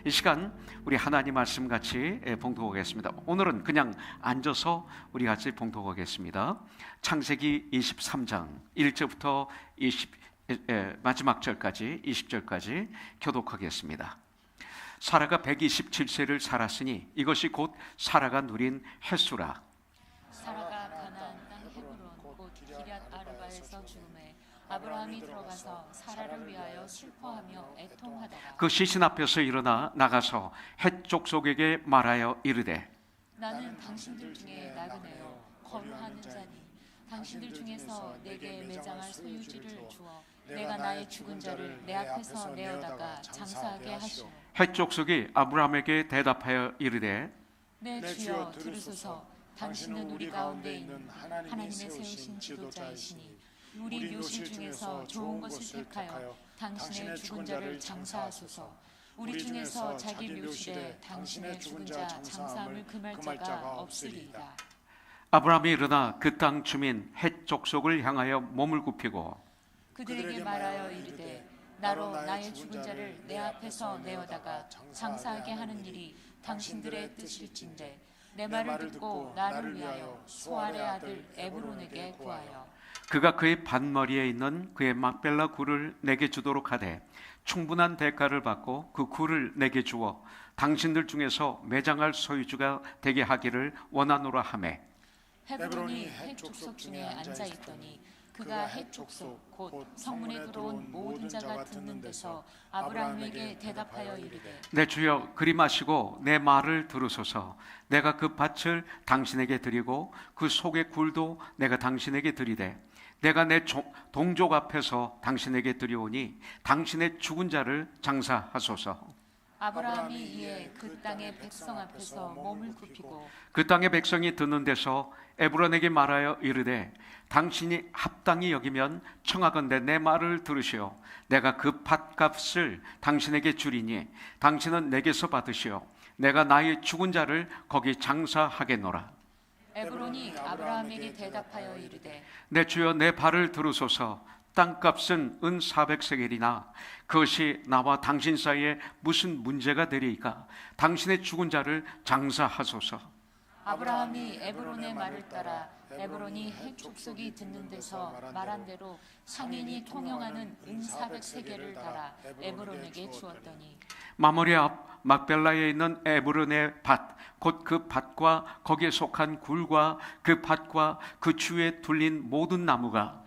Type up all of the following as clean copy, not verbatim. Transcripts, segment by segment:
이 시간 우리 하나님 말씀 같이 봉독하겠습니다. 오늘은 그냥 앉아서 우리 같이 봉독하겠습니다. 창세기 23장 1절부터 마지막 절까지 20절까지 교독하겠습니다. 사라가 127세를 살았으니 이것이 곧 사라가 누린 햇수라. 사라가 가나안 땅 헤브론 곧 기럇 아르바에서 죽음에 아브라함이 들어가서 사라를 위하여 슬퍼하며 애통하다가 그 시신 앞에서 일어나 나가서 헷 족속에게 말하여 이르되 나는 당신들 중에 나그네요 거류하는 자니 당신들 중에서 내게 매장할 소유지를 주어 내가 나의 죽은 자를 내 앞에서 내어다가 장사하게 하시오. 헷 족속이 아브라함에게 대답하여 이르되 내 주여 들으소서. 당신은 우리 가운데 있는 하나님의 세우신 지도자이시니 우리 묘실 중에서 좋은 것을 택하여 당신의 죽은 자를 장사하소서. 우리 중에서 자기 묘실에 당신의 죽은 자 장사함을 금할 자가 없으리이다. 아브라함이 일어나 그 땅 주민 헷 족속을 향하여 몸을 굽히고 그들에게 말하여 이르되 나로 나의 죽은 자를 내 앞에서 내어다가 장사하게 하는 일이 당신들의 뜻일진데 내 말을 듣고 나를 위하여 소알의 아들 에브론에게 구하여 그가 그의 반머리에 있는 그의 막벨라 굴을 내게 주도록 하되 충분한 대가를 받고 그 굴을 내게 주어 당신들 중에서 매장할 소유주가 되게 하기를 원하노라 하매 헤브론이 헷 족속 중에 앉아 있더니 그가 헷 족속 곧 성문에 들어온 모든 자가 듣는 데서 아브라함에게 대답하여 이르되 내 주여 그리 마시고 내 말을 들으소서. 내가 그 밭을 당신에게 드리고 그 속의 굴도 내가 당신에게 드리되 내가 내 동족 앞에서 당신에게 드리오니 당신의 죽은 자를 장사하소서. 아브라함이 이에 그 땅의 백성 앞에서 몸을 굽히고 그 땅의 백성이 듣는 데서 에브론에게 말하여 이르되 당신이 합당히 여기면 청하건대 내 말을 들으시오. 내가 그 밭값을 당신에게 주리니 당신은 내게서 받으시오. 내가 나의 죽은 자를 거기 장사하겠노라. 에브론이 아브라함에게 대답하여 이르되 내 주여 내 발을 들으소서. 땅값은 은 400세겔이나 그것이 나와 당신 사이에 무슨 문제가 되리이까? 당신의 죽은 자를 장사하소서. 아브라함이 에브론의 말을 따라 에브론이 헷 족속이 듣는 데서 말한 대로 상인이 통용하는 은 400세겔을 달아 에브론에게 주었더니 마므레 앞 막벨라에 있는 에브론의 밭 곧 그 밭과 거기에 속한 굴과 그 밭과 그 주위에 둘린 모든 나무가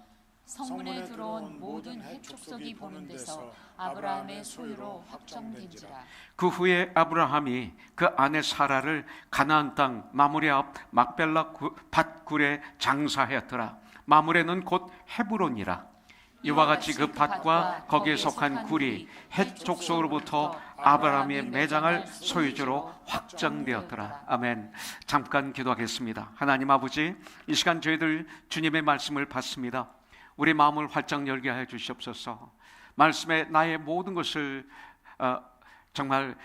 성문에 들어온 모든 헷 족속이 보는 데서 아브라함의 소유로 확정된지라. 그 후에 아브라함이 그 아내 사라를 가나안 땅 마므레 앞 막벨라 밭굴에 장사하였더라. 마므레는 곧 헤브론이라. 이와 같이 그 밭과 거기에 속한 굴이 헷 족속으로부터 아브라함의 매장할 소유주로 확정되었더라. 아멘. 잠깐 기도하겠습니다. 하나님 아버지, 이 시간 저희들 주님의 말씀을 받습니다. 우리 마음을 활짝 열게 하여 주시옵소서. 말씀에 나의 모든 것을 정말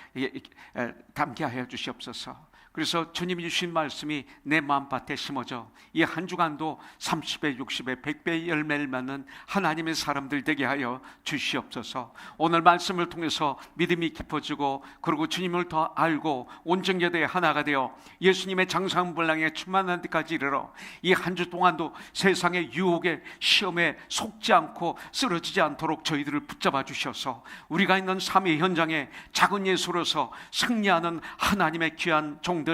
담게 하여 주시옵소서. 그래서 주님이 주신 말씀이 내 마음밭에 심어져 이 한 주간도 30배, 60배, 100배의 열매를 맺는 하나님의 사람들 되게 하여 주시옵소서. 오늘 말씀을 통해서 믿음이 깊어지고 그리고 주님을 더 알고 온전교대의 하나가 되어 예수님의 장사분량에 충만한 데까지 이르러 이 한 주 동안도 세상의 유혹에 시험에 속지 않고 쓰러지지 않도록 저희들을 붙잡아 주셔서 우리가 있는 삶의 현장에 작은 예수로서 승리하는 하나님의 귀한 종들,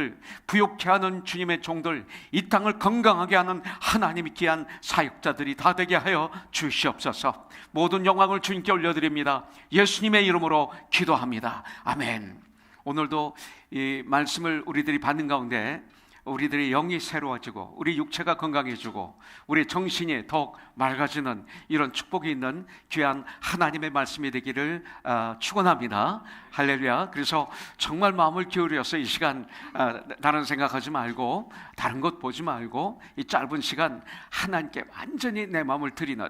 부욕케 하는 주님의 종들, 이 땅을 건강하게 하는 하나님의 귀한 사역자들이 다 되게 하여 주시옵소서. 모든 영광을 주님께 올려드립니다. 예수님의 이름으로 기도합니다. 아멘. 오늘도 이 말씀을 우리들이 받는 가운데 우리들의 영이 새로워지고 우리 육체가 건강해지고 우리 정신이 더욱 맑아지는 이런 축복이 있는 귀한 하나님의 말씀이 되기를 축원합니다. 할렐루야. 그래서 정말 마음을 기울여서 이 시간 다른 생각하지 말고 다른 것 보지 말고 이 짧은 시간 하나님께 완전히 내 마음을 드리는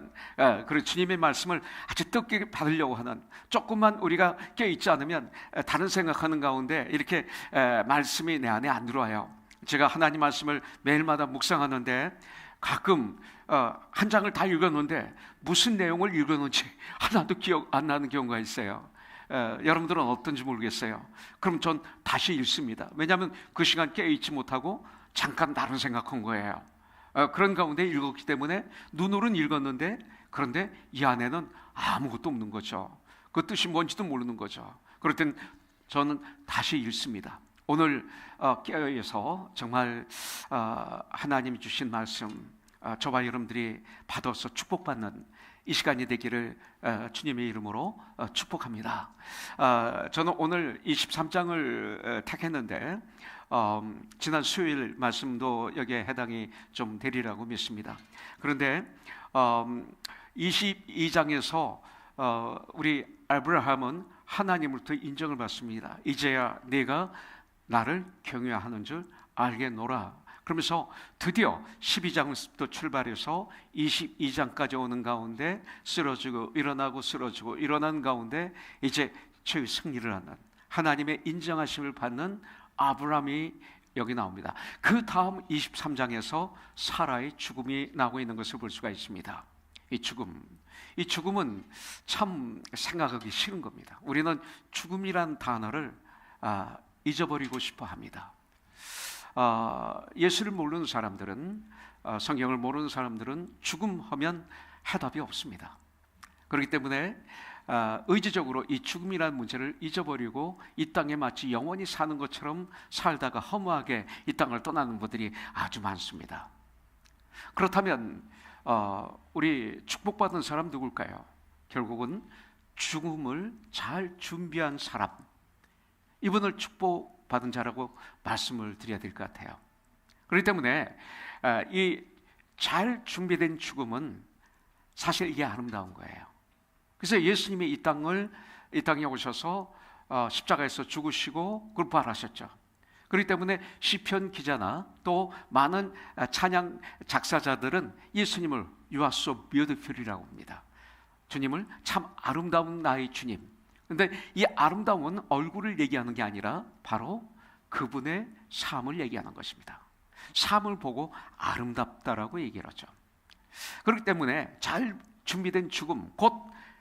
그리고 주님의 말씀을 아주 뜻깊게 받으려고 하는, 조금만 우리가 껴있지 않으면 다른 생각하는 가운데 이렇게 말씀이 내 안에 안 들어와요. 제가 하나님 말씀을 매일마다 묵상하는데 가끔 한 장을 다 읽었는데 무슨 내용을 읽었는지 하나도 기억 안 나는 경우가 있어요. 여러분들은 어떤지 모르겠어요. 그럼 전 다시 읽습니다. 왜냐하면 그 시간 깨어있지 못하고 잠깐 다른 생각한 거예요. 그런 가운데 읽었기 때문에 눈으로는 읽었는데, 그런데 이 안에는 아무것도 없는 거죠. 그 뜻이 뭔지도 모르는 거죠. 그럴 땐 저는 다시 읽습니다. 오늘 깨어있어서 정말 하나님이 주신 말씀 저와 여러분들이 받아서 축복받는 이 시간이 되기를 주님의 이름으로 축복합니다. 저는 오늘 23장을 택했는데 지난 수요일 말씀도 여기에 해당이 좀 되리라고 믿습니다. 그런데 22장에서 우리 아브라함은 하나님으로부터 인정을 받습니다. 이제야 내가 나를 경외하는 줄 알겠노라. 그러면서 드디어 12장부터 출발해서 22장까지 오는 가운데 쓰러지고 일어나고 쓰러지고 일어난 가운데 이제 최후 승리를 하는, 하나님의 인정하심을 받는 아브라함이 여기 나옵니다. 그 다음 23장에서 사라의 죽음이 나오고 있는 것을 볼 수가 있습니다. 이 죽음은 참 생각하기 싫은 겁니다. 우리는 죽음이란 단어를 잊어버리고 싶어 합니다. 예수를 모르는 사람들은, 성경을 모르는 사람들은 죽음하면 해답이 없습니다. 그렇기 때문에 의지적으로 이 죽음이라는 문제를 잊어버리고 이 땅에 마치 영원히 사는 것처럼 살다가 허무하게 이 땅을 떠나는 분들이 아주 많습니다. 그렇다면 우리 축복받은 사람 누굴까요? 결국은 죽음을 잘 준비한 사람, 이분을 축복받은 자라고 말씀을 드려야 될 것 같아요. 그렇기 때문에 이 잘 준비된 죽음은 사실 이게 아름다운 거예요. 그래서 예수님이 이 땅에 오셔서 십자가에서 죽으시고 그걸 부활하셨죠. 그렇기 때문에 시편 기자나 또 많은 찬양 작사자들은 예수님을 You are so beautiful이라고 합니다. 주님을 참 아름다운 나의 주님. 그런데 이 아름다움은 얼굴을 얘기하는 게 아니라 바로 그분의 삶을 얘기하는 것입니다. 삶을 보고 아름답다라고 얘기를 하죠. 그렇기 때문에 잘 준비된 죽음, 곧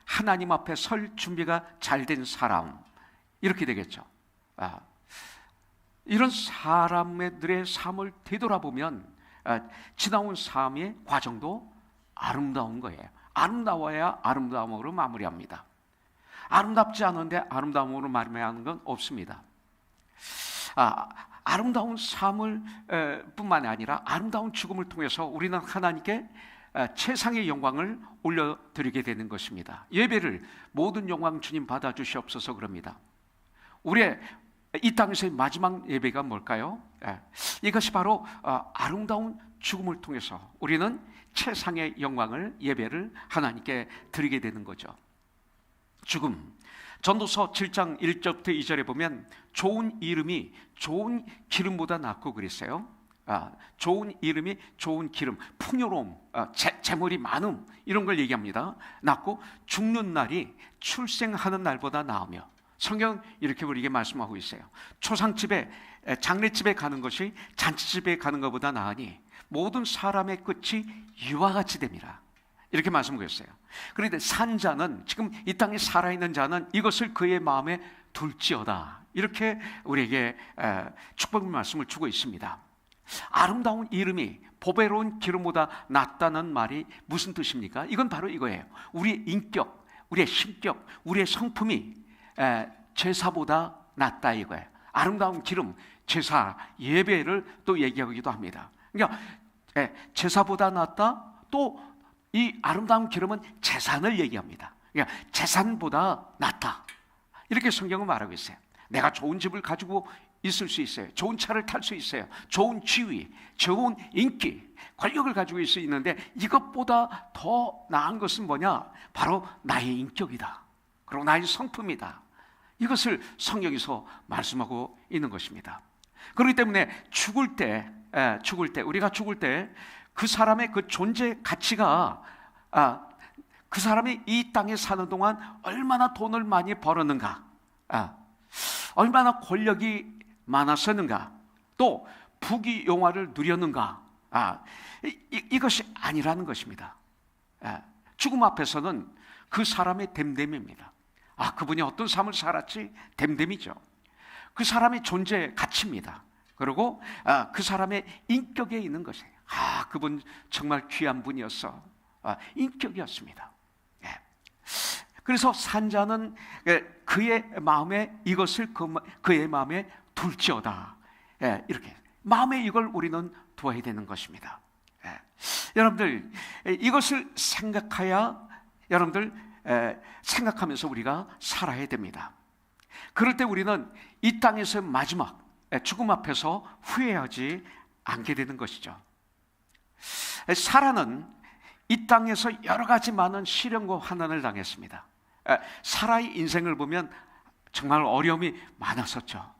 하나님 앞에 설 준비가 잘 된 사람, 이렇게 되겠죠. 이런 사람들의 삶을 되돌아보면 지나온 삶의 과정도 아름다운 거예요. 아름다워야 아름다움으로 마무리합니다. 아름답지 않은데 아름다움으로 마무리하는 건 없습니다. 아름다운 삶을 뿐만 아니라 아름다운 죽음을 통해서 우리는 하나님께 최상의 영광을 올려드리게 되는 것입니다. 예배를 모든 영광 주님 받아주시옵소서 그럽니다. 우리의 이 땅에서의 마지막 예배가 뭘까요? 이것이 바로 아름다운 죽음을 통해서 우리는 최상의 영광을, 예배를 하나님께 드리게 되는 거죠. 죽음, 전도서 7장 1절부터 2절에 보면 좋은 이름이 좋은 기름보다 낫고 그랬어요. 좋은 이름이 좋은 기름, 풍요로움, 재물이 많음, 이런 걸 얘기합니다. 낫고 죽는 날이 출생하는 날보다 나으며, 성경 이렇게 우리에게 말씀하고 있어요. 초상집에, 장례집에 가는 것이 잔치집에 가는 것보다 나으니 모든 사람의 끝이 이와 같이 됨이라, 이렇게 말씀하고 있어요. 그런데 산 자는, 지금 이 땅에 살아있는 자는 이것을 그의 마음에 둘지어다, 이렇게 우리에게 축복의 말씀을 주고 있습니다. 아름다운 이름이 보배로운 기름보다 낫다는 말이 무슨 뜻입니까? 이건 바로 이거예요. 우리의 인격, 우리의 신격, 우리의 성품이 제사보다 낫다 이거예요. 아름다운 기름, 제사, 예배를 또 얘기하기도 합니다. 그러니까 제사보다 낫다, 또 이 아름다운 기름은 재산을 얘기합니다. 그러니까 재산보다 낫다, 이렇게 성경은 말하고 있어요. 내가 좋은 집을 가지고 있을 수 있어요. 좋은 차를 탈 수 있어요. 좋은 지위, 좋은 인기, 권력을 가지고 있을 수 있는데 이것보다 더 나은 것은 뭐냐? 바로 나의 인격이다. 그리고 나의 성품이다. 이것을 성경에서 말씀하고 있는 것입니다. 그렇기 때문에 우리가 죽을 때 그 사람의 그 존재 가치가 그 사람이 이 땅에 사는 동안 얼마나 돈을 많이 벌었는가, 얼마나 권력이 많았었는가, 또 부귀영화를 누렸는가, 이것이 아니라는 것입니다. 죽음 앞에서는 그 사람의 됨됨입니다. 그분이 어떤 삶을 살았지? 됨됨이죠. 그 사람의 존재의 가치입니다. 그리고 그 사람의 인격에 있는 것이에요. 그분 정말 귀한 분이었어. 인격이었습니다. 예. 그래서 산자는 그의 마음에 이것을 그의 마음에 둘지어다. 예, 이렇게 마음에 이걸 우리는 두어야 되는 것입니다. 예. 여러분들 이것을 생각하여 여러분들 생각하면서 우리가 살아야 됩니다. 그럴 때 우리는 이 땅에서 마지막 죽음 앞에서 후회하지 않게 되는 것이죠. 사라는 이 땅에서 여러 가지 많은 시련과 환난을 당했습니다. 사라의 인생을 보면 정말 어려움이 많았었죠.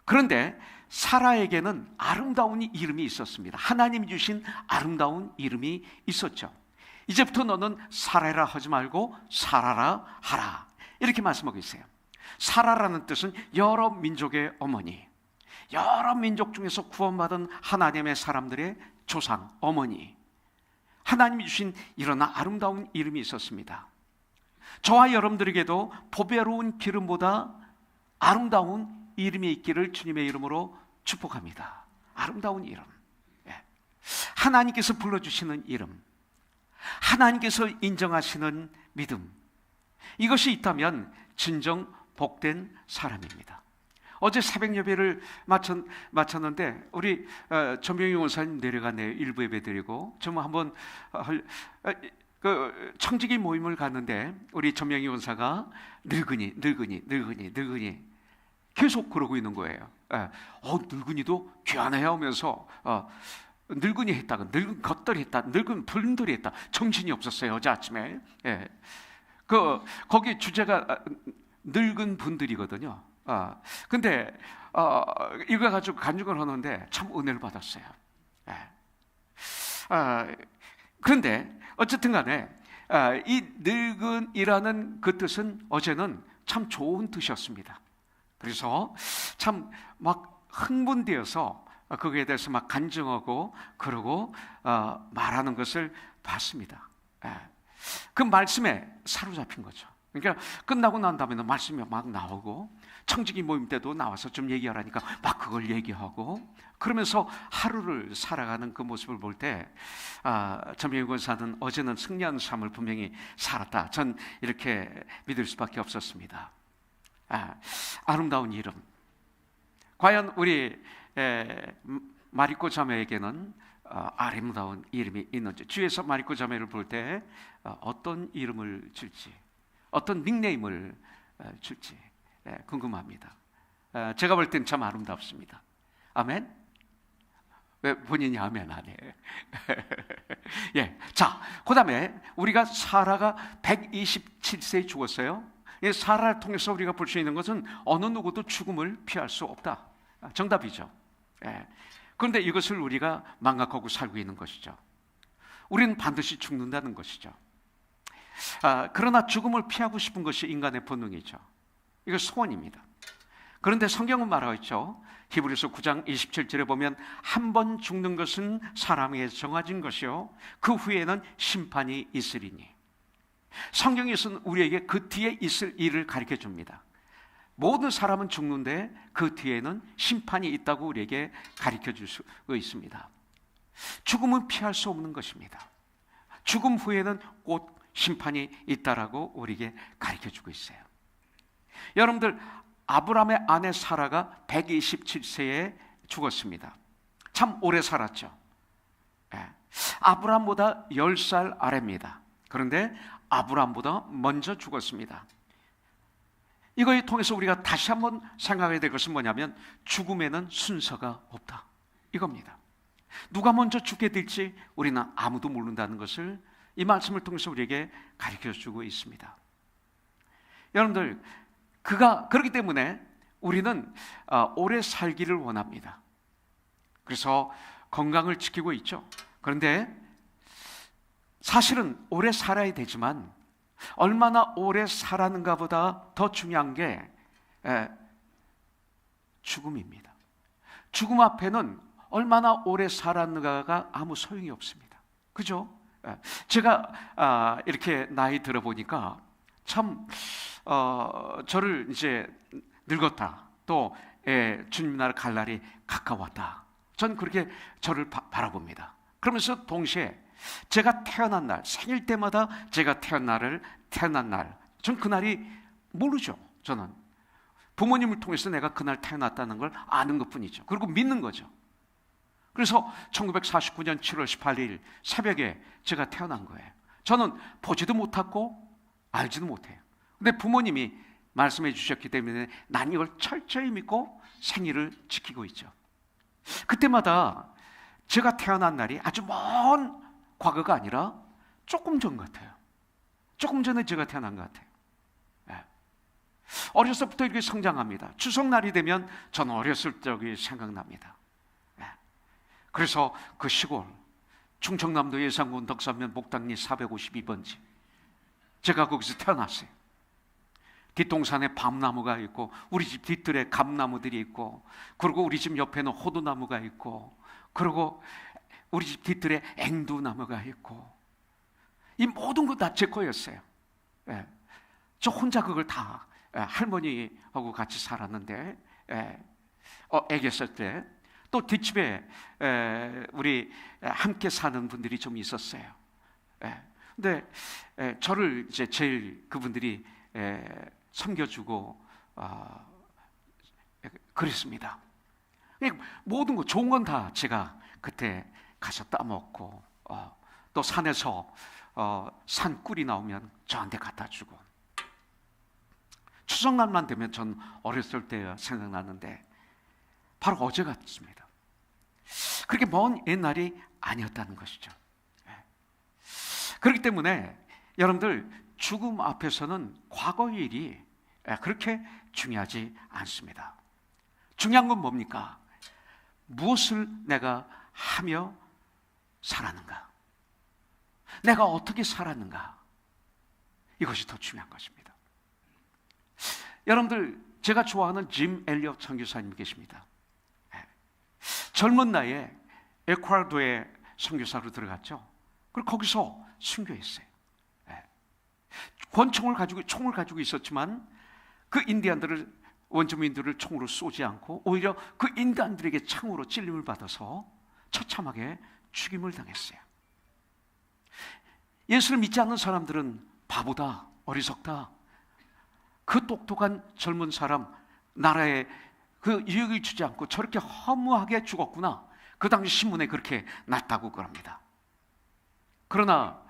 그런데 사라에게는 아름다운 이름이 있었습니다. 하나님이 주신 아름다운 이름이 있었죠. 이제부터 너는 사라라 하지 말고 사라라 하라, 이렇게 말씀하고 있어요. 사라라는 뜻은 여러 민족의 어머니, 여러 민족 중에서 구원받은 하나님의 사람들의 조상, 어머니, 하나님이 주신 이런 아름다운 이름이 있었습니다. 저와 여러분들에게도 보배로운 기름보다 아름다운 이름이 있기를 주님의 이름으로 축복합니다. 아름다운 이름, 하나님께서 불러주시는 이름, 하나님께서 인정하시는 믿음, 이것이 있다면 진정 복된 사람입니다. 어제 새벽 예배를 마쳤는데 우리 전병희 원사님 내려가네요. 일부 예배 드리고 좀 한번 그 청지기 모임을 갔는데 우리 전병희 원사가 늙은이 계속 그러고 있는 거예요. 늙은이도 귀하네요 하면서 늙은이 했다가 늙은 것들이 했다, 늙은 분들이 했다. 정신이 없었어요. 어제 아침에. 거기 주제가 늙은 분들이거든요. 근데 이거 가지고 간증을 하는데 참 은혜를 받았어요. 그런데 어쨌든 간에 이 늙은이라는 그 뜻은 어제는 참 좋은 뜻이었습니다. 그래서 참 막 흥분되어서 거기에 대해서 막 간증하고 그러고 말하는 것을 봤습니다. 그 말씀에 사로잡힌 거죠. 그러니까 끝나고 난 다음에는 말씀이 막 나오고 청지기 모임 때도 나와서 좀 얘기하라니까 막 그걸 얘기하고 그러면서 하루를 살아가는 그 모습을 볼 때 전병희 권사는 어제는 승리하는 삶을 분명히 살았다, 전 이렇게 믿을 수밖에 없었습니다. 아름다운 이름, 과연 우리 마리코 자매에게는 아름다운 이름이 있는지, 주에서 마리코 자매를 볼 때 어떤 이름을 줄지, 어떤 닉네임을 줄지 궁금합니다. 제가 볼 땐 참 아름답습니다. 아멘? 왜 본인이 아멘 안 해? 예. 자, 그 다음에 우리가 사라가 127세에 죽었어요. 사라를 통해서 우리가 볼 수 있는 것은 어느 누구도 죽음을 피할 수 없다. 정답이죠. 그런데 이것을 우리가 망각하고 살고 있는 것이죠. 우리는 반드시 죽는다는 것이죠. 그러나 죽음을 피하고 싶은 것이 인간의 본능이죠. 이거 소원입니다. 그런데 성경은 말하고 있죠. 히브리서 9장 27절에 보면 한 번 죽는 것은 사람에게 정해진 것이요 그 후에는 심판이 있으리니. 성경에서는 우리에게 그 뒤에 있을 일을 가르쳐 줍니다. 모든 사람은 죽는데 그 뒤에는 심판이 있다고 우리에게 가르쳐 줄 수 있습니다. 죽음은 피할 수 없는 것입니다. 죽음 후에는 곧 심판이 있다라고 우리에게 가르쳐 주고 있어요. 여러분들, 아브라함의 아내 사라가 127세에 죽었습니다. 참 오래 살았죠. 아브라함보다 10살 아래입니다. 그런데 아브라함보다 먼저 죽었습니다. 이거에 통해서 우리가 다시 한번 생각해야 될 것은 뭐냐면 죽음에는 순서가 없다, 이겁니다. 누가 먼저 죽게 될지 우리는 아무도 모른다는 것을 이 말씀을 통해서 우리에게 가르쳐주고 있습니다. 여러분들, 그렇기 때문에 우리는 오래 살기를 원합니다. 그래서 건강을 지키고 있죠. 그런데 사실은 오래 살아야 되지만 얼마나 오래 살았는가 보다 더 중요한 게 죽음입니다. 죽음 앞에는 얼마나 오래 살았는가가 아무 소용이 없습니다. 그죠? 제가 이렇게 나이 들어보니까 참 저를 이제 늙었다, 또 주님 나라 갈 날이 가까웠다, 전 그렇게 저를 바라봅니다. 그러면서 동시에 제가 태어난 날, 생일 때마다 제가 태어난 날, 전 그날이 모르죠. 저는 부모님을 통해서 내가 그날 태어났다는 걸 아는 것뿐이죠. 그리고 믿는 거죠. 그래서 1949년 7월 18일 새벽에 제가 태어난 거예요. 저는 보지도 못하고 알지도 못해요. 근데 부모님이 말씀해 주셨기 때문에 난 이걸 철저히 믿고 생일을 지키고 있죠. 그때마다 제가 태어난 날이 아주 먼 과거가 아니라 조금 전 같아요. 조금 전에 제가 태어난 것 같아요. 어렸을 때부터 이렇게 성장합니다. 추석날이 되면 저는 어렸을 적이 생각납니다. 그래서 그 시골 충청남도 예산군 덕산면 목당리 452번지, 제가 거기서 태어났어요. 뒷동산에 밤나무가 있고 우리 집 뒤뜰에 감나무들이 있고, 그리고 우리 집 옆에는 호두나무가 있고, 그리고 우리 집 뒤뜰에 앵두나무가 있고, 이 모든 거 다 제 거였어요. 저 혼자 그걸 다 할머니하고 같이 살았는데, 애기였을 때 또 뒷집에 우리 함께 사는 분들이 좀 있었어요. 근데 저를 이제 제일 그분들이 섬겨주고 그랬습니다. 모든 거 좋은 건 다 제가 그때 가서 따먹고, 또 산에서 산 꿀이 나오면 저한테 갖다 주고, 추석날만 되면 전 어렸을 때 생각나는데 바로 어제 같습니다. 그렇게 먼 옛날이 아니었다는 것이죠. 그렇기 때문에 여러분들, 죽음 앞에서는 과거의 일이 그렇게 중요하지 않습니다. 중요한 건 뭡니까? 무엇을 내가 하며 살았는가? 내가 어떻게 살았는가? 이것이 더 중요한 것입니다. 여러분들, 제가 좋아하는 짐 엘리엇 선교사님이 계십니다. 젊은 나이에 에콰도르에 선교사로 들어갔죠. 그리고 거기서 순교했어요. 총을 가지고 있었지만 그 인디안들을, 원주민들을 총으로 쏘지 않고 오히려 그 인디안들에게 창으로 찔림을 받아서 처참하게 죽임을 당했어요. 예수를 믿지 않는 사람들은 바보다, 어리석다, 그 똑똑한 젊은 사람, 나라에 그 유익을 주지 않고 저렇게 허무하게 죽었구나, 그 당시 신문에 그렇게 났다고 그럽니다. 그러나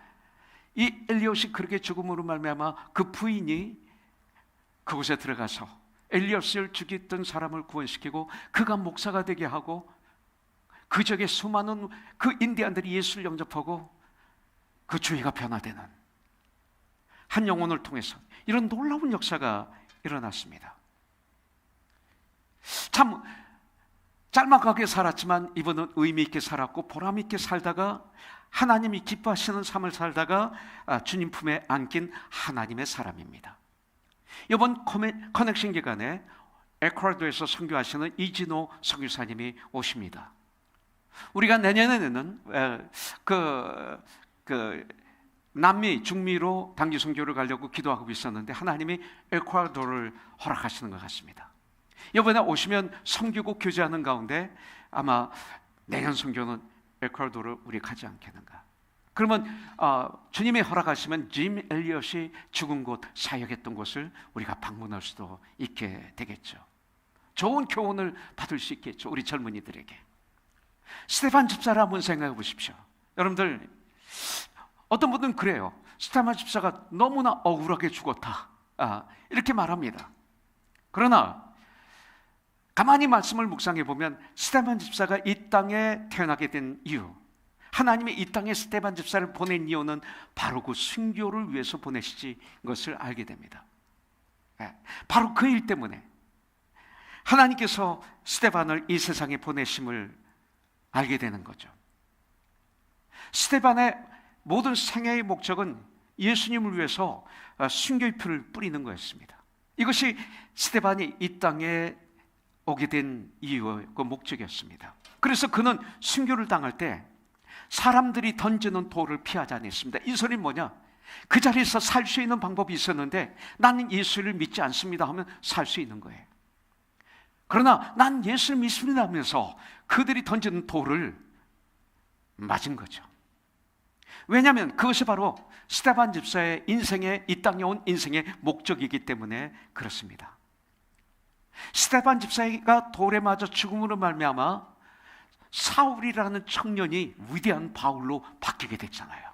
이 엘리엇이 그렇게 죽음으로 말미암아 그 부인이 그곳에 들어가서 엘리엇을 죽였던 사람을 구원시키고 그가 목사가 되게 하고, 그 지역에 수많은 그 인디안들이 예수를 영접하고 그 주위가 변화되는 한 영혼을 통해서 이런 놀라운 역사가 일어났습니다. 참 짤막하게 살았지만 이분은 의미 있게 살았고 보람 있게 살다가, 하나님이 기뻐하시는 삶을 살다가 주님 품에 안긴 하나님의 사람입니다. 이번 커넥션 기간에 에콰도르에서 선교하시는 이진호 선교사님이 오십니다. 우리가 내년에는 남미, 중미로 단기 선교를 가려고 기도하고 있었는데 하나님이 에콰도르를 허락하시는 것 같습니다. 이번에 오시면 선교국 교제하는 가운데 아마 내년 선교는 에콰도르 우리 가지 않겠는가. 그러면 주님이 허락하시면 짐 엘리엇이 죽은 곳, 사역했던 곳을 우리가 방문할 수도 있게 되겠죠. 좋은 교훈을 받을 수 있겠죠, 우리 젊은이들에게. 스데반 집사를 한번 생각해 보십시오. 여러분들, 어떤 분들은 그래요. 스데반 집사가 너무나 억울하게 죽었다, 이렇게 말합니다. 그러나 가만히 말씀을 묵상해 보면 스데반 집사가 이 땅에 태어나게 된 이유, 하나님이 이 땅에 스데반 집사를 보낸 이유는 바로 그 순교를 위해서 보내시지 것을 알게 됩니다. 바로 그 일 때문에 하나님께서 스데반을 이 세상에 보내심을 알게 되는 거죠. 스데반의 모든 생애의 목적은 예수님을 위해서 순교의 피를 뿌리는 거였습니다. 이것이 스데반이 이 땅에 오게 된 이유의 그 목적이었습니다. 그래서 그는 순교를 당할 때 사람들이 던지는 돌을 피하지 않았습니다. 이 소리는 뭐냐? 그 자리에서 살 수 있는 방법이 있었는데 나는 예수를 믿지 않습니다 하면 살 수 있는 거예요. 그러나 난 예수를 믿습니다 하면서 그들이 던지는 돌을 맞은 거죠. 왜냐하면 그것이 바로 스데반 집사의 인생에, 이 땅에 온 인생의 목적이기 때문에 그렇습니다. 스데반 집사가 돌에 맞아 죽음으로 말미암아 사울이라는 청년이 위대한 바울로 바뀌게 됐잖아요.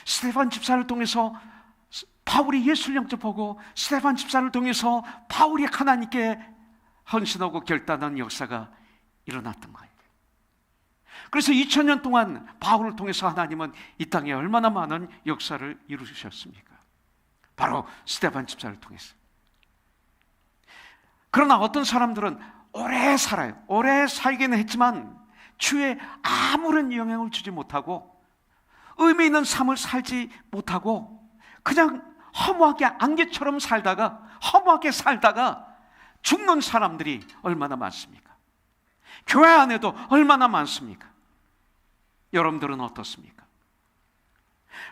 스데반 집사를 통해서 바울이 예수를 영접하고, 스데반 집사를 통해서 바울이 하나님께 헌신하고 결단한 역사가 일어났던 거예요. 그래서 2000년 동안 바울을 통해서 하나님은 이 땅에 얼마나 많은 역사를 이루셨습니까? 바로 스데반 집사를 통해서. 그러나 어떤 사람들은 오래 살아요. 오래 살기는 했지만 주에 아무런 영향을 주지 못하고 의미 있는 삶을 살지 못하고 그냥 허무하게 안개처럼 살다가, 허무하게 살다가 죽는 사람들이 얼마나 많습니까? 교회 안에도 얼마나 많습니까? 여러분들은 어떻습니까?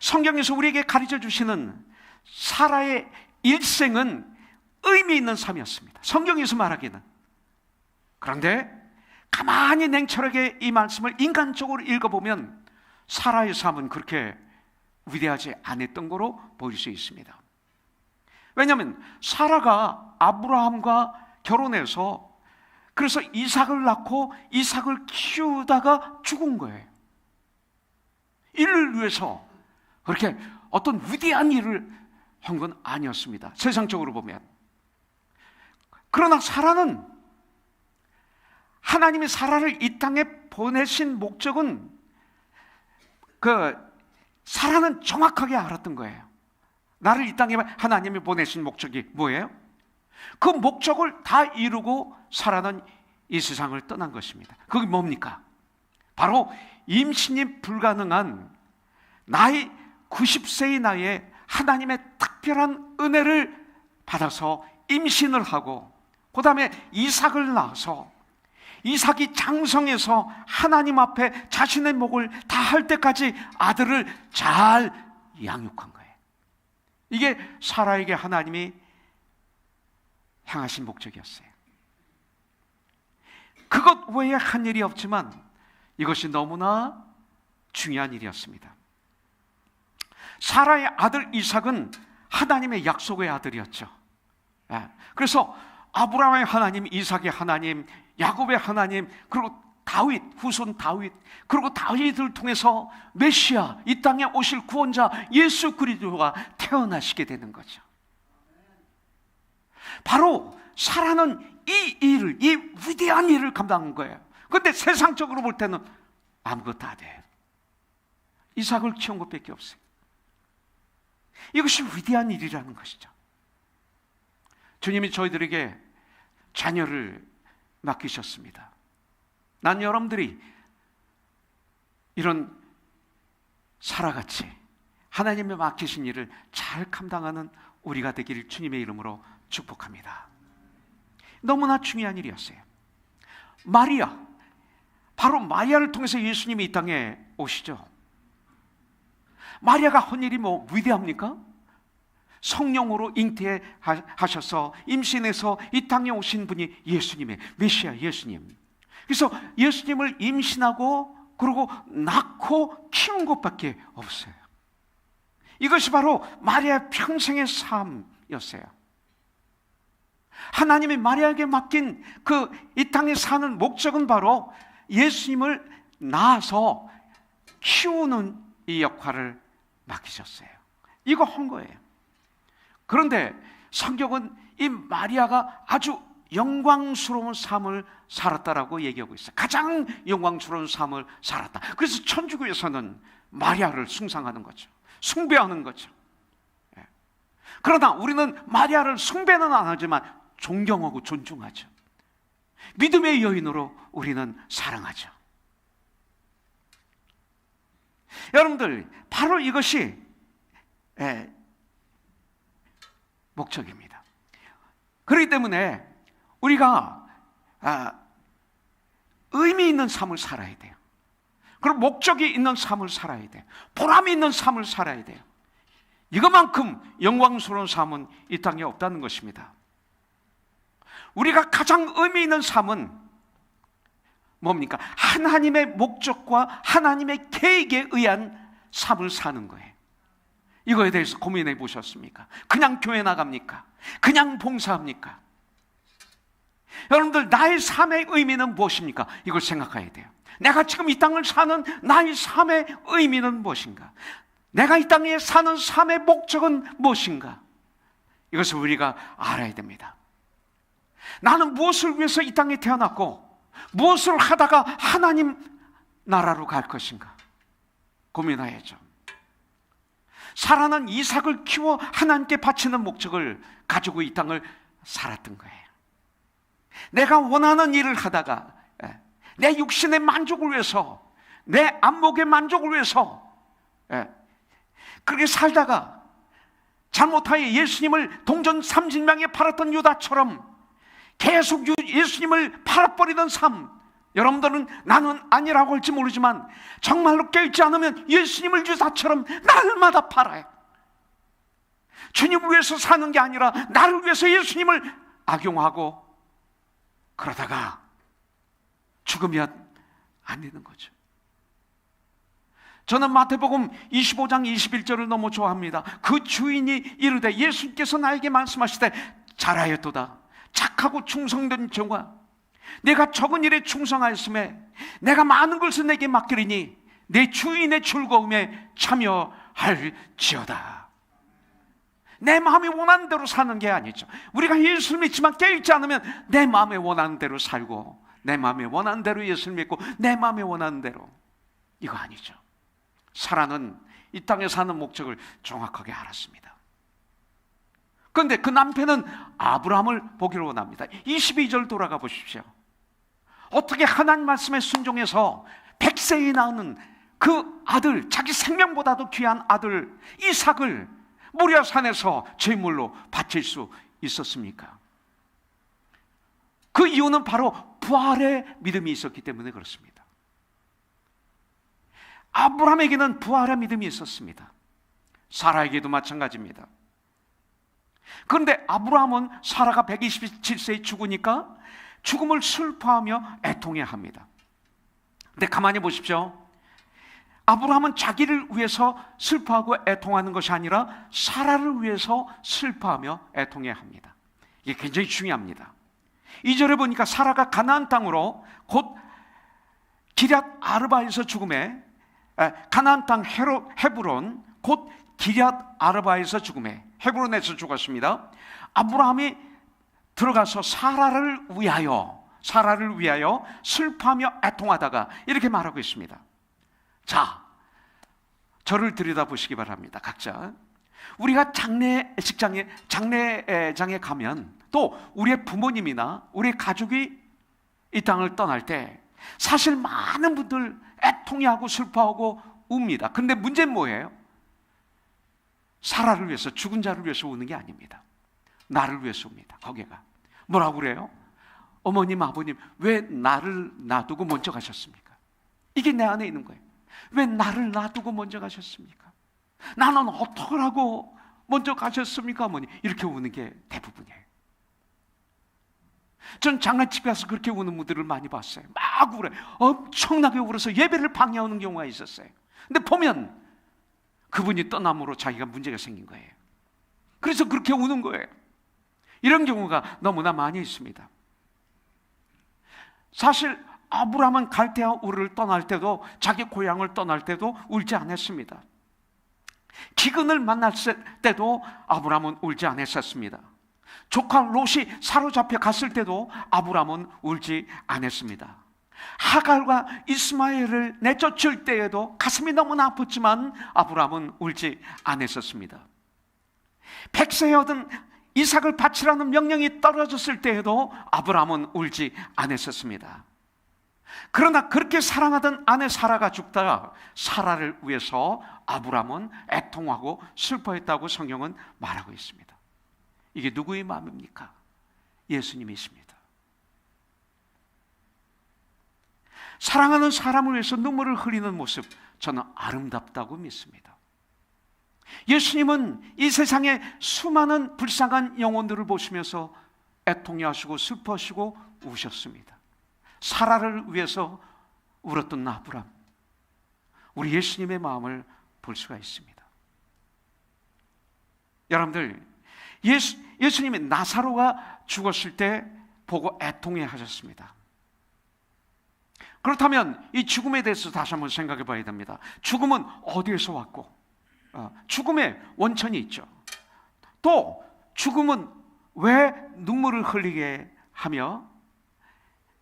성경에서 우리에게 가르쳐 주시는 사라의 일생은 의미 있는 삶이었습니다. 성경에서 말하기는. 그런데 가만히 냉철하게 이 말씀을 인간적으로 읽어보면 사라의 삶은 그렇게 위대하지 않았던 거로 보일 수 있습니다. 왜냐하면 사라가 아브라함과 결혼해서 그래서 이삭을 낳고 이삭을 키우다가 죽은 거예요. 이를 위해서 그렇게 어떤 위대한 일을 한 건 아니었습니다. 세상적으로 보면. 그러나 사라는, 하나님이 사라를 이 땅에 보내신 목적은, 사라는 정확하게 알았던 거예요. 나를 이 땅에 하나님이 보내신 목적이 뭐예요? 그 목적을 다 이루고 사라는 이 세상을 떠난 것입니다. 그게 뭡니까? 바로 임신이 불가능한 나이 90세의 나이에 하나님의 특별한 은혜를 받아서 임신을 하고, 그 다음에 이삭을 낳아서 이삭이 장성해서 하나님 앞에 자신의 목을 다할 때까지 아들을 잘 양육한 거예요. 이게 사라에게 하나님이 향하신 목적이었어요. 그것 외에 한 일이 없지만 이것이 너무나 중요한 일이었습니다. 사라의 아들 이삭은 하나님의 약속의 아들이었죠. 그래서 아브라함의 하나님, 이삭의 하나님, 야곱의 하나님, 그리고 다윗, 후손 다윗, 그리고 다윗을 통해서 메시아, 이 땅에 오실 구원자 예수 그리스도가 태어나시게 되는 거죠. 바로 사라는 이 일을, 이 위대한 일을 감당한 거예요. 그런데 세상적으로 볼 때는 아무것도 안 돼요. 이삭을 키운 것밖에 없어요. 이것이 위대한 일이라는 것이죠. 주님이 저희들에게 자녀를 맡기셨습니다. 난 여러분들이 이런 사라같이 하나님의 맡기신 일을 잘 감당하는 우리가 되기를 주님의 이름으로 축복합니다. 너무나 중요한 일이었어요. 마리아, 바로 마리아를 통해서 예수님이 이 땅에 오시죠. 마리아가 한 일이 뭐 위대합니까? 성령으로 잉태하셔서 임신해서 이 땅에 오신 분이 예수님의 메시아 예수님. 그래서 예수님을 임신하고 그리고 낳고 키운 것밖에 없어요. 이것이 바로 마리아의 평생의 삶이었어요. 하나님이 마리아에게 맡긴 그 이 땅에 사는 목적은 바로 예수님을 낳아서 키우는 이 역할을 맡기셨어요. 이거 한 거예요. 그런데 성경은 이 마리아가 아주 영광스러운 삶을 살았다라고 얘기하고 있어요. 가장 영광스러운 삶을 살았다. 그래서 천주교에서는 마리아를 숭상하는 거죠. 숭배하는 거죠. 그러나 우리는 마리아를 숭배는 안 하지만 존경하고 존중하죠. 믿음의 여인으로 우리는 사랑하죠. 여러분들, 바로 이것이 목적입니다. 그렇기 때문에 우리가 의미 있는 삶을 살아야 돼요. 그리고 목적이 있는 삶을 살아야 돼요. 보람이 있는 삶을 살아야 돼요. 이것만큼 영광스러운 삶은 이 땅에 없다는 것입니다. 우리가 가장 의미 있는 삶은 뭡니까? 하나님의 목적과 하나님의 계획에 의한 삶을 사는 거예요. 이거에 대해서 고민해 보셨습니까? 그냥 교회 나갑니까? 그냥 봉사합니까? 여러분들, 나의 삶의 의미는 무엇입니까? 이걸 생각해야 돼요. 내가 지금 이 땅을 사는 나의 삶의 의미는 무엇인가? 내가 이 땅에 사는 삶의 목적은 무엇인가? 이것을 우리가 알아야 됩니다. 나는 무엇을 위해서 이 땅에 태어났고 무엇을 하다가 하나님 나라로 갈 것인가? 고민해야죠. 사라는 이삭을 키워 하나님께 바치는 목적을 가지고 이 땅을 살았던 거예요. 내가 원하는 일을 하다가 내 육신의 만족을 위해서, 내 안목의 만족을 위해서 그렇게 살다가 잘못하여 예수님을 동전 30명에 팔았던 유다처럼 계속 예수님을 팔아버리던 삶, 여러분들은 나는 아니라고 할지 모르지만 정말로 깨닫지 않으면 예수님을 유다처럼 날마다 팔아요. 주님을 위해서 사는 게 아니라 나를 위해서 예수님을 악용하고 그러다가 죽으면 안 되는 거죠. 저는 마태복음 25장 21절을 너무 좋아합니다. 그 주인이 이르되, 예수님께서 나에게 말씀하시되, 잘하였도다 착하고 충성된 종아, 내가 적은 일에 충성하였음에 내가 많은 것을 내게 맡기리니 내 주인의 즐거움에 참여할지어다. 내 마음이 원하는 대로 사는 게 아니죠. 우리가 예수를 믿지만 깨닫지 않으면 내 마음에 원하는 대로 살고, 내 마음에 원하는 대로 예수를 믿고, 내 마음에 원하는 대로, 이거 아니죠. 사라는 이 땅에 사는 목적을 정확하게 알았습니다. 그런데 그 남편은 아브라함을 보기를 원합니다. 22절 돌아가 보십시오. 어떻게 하나님 말씀에 순종해서 100세에 낳는 그 아들, 자기 생명보다도 귀한 아들 이삭을 모리아산에서 제물로 바칠 수 있었습니까? 그 이유는 바로 부활의 믿음이 있었기 때문에 그렇습니다. 아브라함에게는 부활의 믿음이 있었습니다. 사라에게도 마찬가지입니다. 그런데 아브라함은 사라가 127세에 죽으니까 죽음을 슬퍼하며 애통해야 합니다. 근데 가만히 보십시오. 아브라함은 자기를 위해서 슬퍼하고 애통하는 것이 아니라 사라를 위해서 슬퍼하며 애통해야 합니다. 이게 굉장히 중요합니다. 2절에 보니까 사라가 가나안 땅으로, 곧 기럇 아르바에서 죽음에, 가나안 땅 헤브론, 곧 기럇 아르바에서 죽음에, 헤브론에서 죽었습니다. 아브라함이 들어가서 사라를 위하여 슬퍼하며 애통하다가 이렇게 말하고 있습니다. 자, 저를 들여다보시기 바랍니다. 각자. 우리가 장례장에 가면, 또 우리의 부모님이나 우리 가족이 이 땅을 떠날 때 사실 많은 분들 애통해하고 슬퍼하고 웁니다. 그런데 문제는 뭐예요? 사라를 위해서, 죽은 자를 위해서 우는 게 아닙니다. 나를 위해서 웁니다. 거기가 뭐라고 그래요? 어머님, 아버님, 왜 나를 놔두고 먼저 가셨습니까? 이게 내 안에 있는 거예요. 왜 나를 놔두고 먼저 가셨습니까? 나는 어떡하라고 먼저 가셨습니까, 어머니? 이렇게 우는 게 대부분이에요. 전 장례집 가서 그렇게 우는 분들을 많이 봤어요. 막 울어요. 엄청나게 울어서 예배를 방해하는 경우가 있었어요. 근데 보면 그분이 떠남으로 자기가 문제가 생긴 거예요. 그래서 그렇게 우는 거예요. 이런 경우가 너무나 많이 있습니다. 사실 아브라함은 갈대아 우르를 떠날 때도, 자기 고향을 떠날 때도 울지 않았습니다. 기근을 만났을 때도 아브라함은 울지 않았습니다. 조카 롯이 사로잡혀 갔을 때도 아브라함은 울지 않았습니다. 하갈과 이스마엘을 내쫓을 때에도 가슴이 너무나 아팠지만 아브라함은 울지 않았습니다. 100세에 얻은 이삭을 바치라는 명령이 떨어졌을 때에도 아브라함은 울지 않았습니다. 그러나 그렇게 사랑하던 아내 사라가 죽다가 사라를 위해서 아브라함은 애통하고 슬퍼했다고 성경은 말하고 있습니다. 이게 누구의 마음입니까? 예수님이십니다. 사랑하는 사람을 위해서 눈물을 흘리는 모습, 저는 아름답다고 믿습니다. 예수님은 이 세상의 수많은 불쌍한 영혼들을 보시면서 애통해하시고 슬퍼하시고 우셨습니다. 사라를 위해서 울었던 아브람, 우리 예수님의 마음을 볼 수가 있습니다. 여러분들, 예수님이 나사로가 죽었을 때 보고 애통해 하셨습니다. 그렇다면 이 죽음에 대해서 다시 한번 생각해 봐야 됩니다. 죽음은 어디에서 왔고, 죽음의 원천이 있죠. 또 죽음은 왜 눈물을 흘리게 하며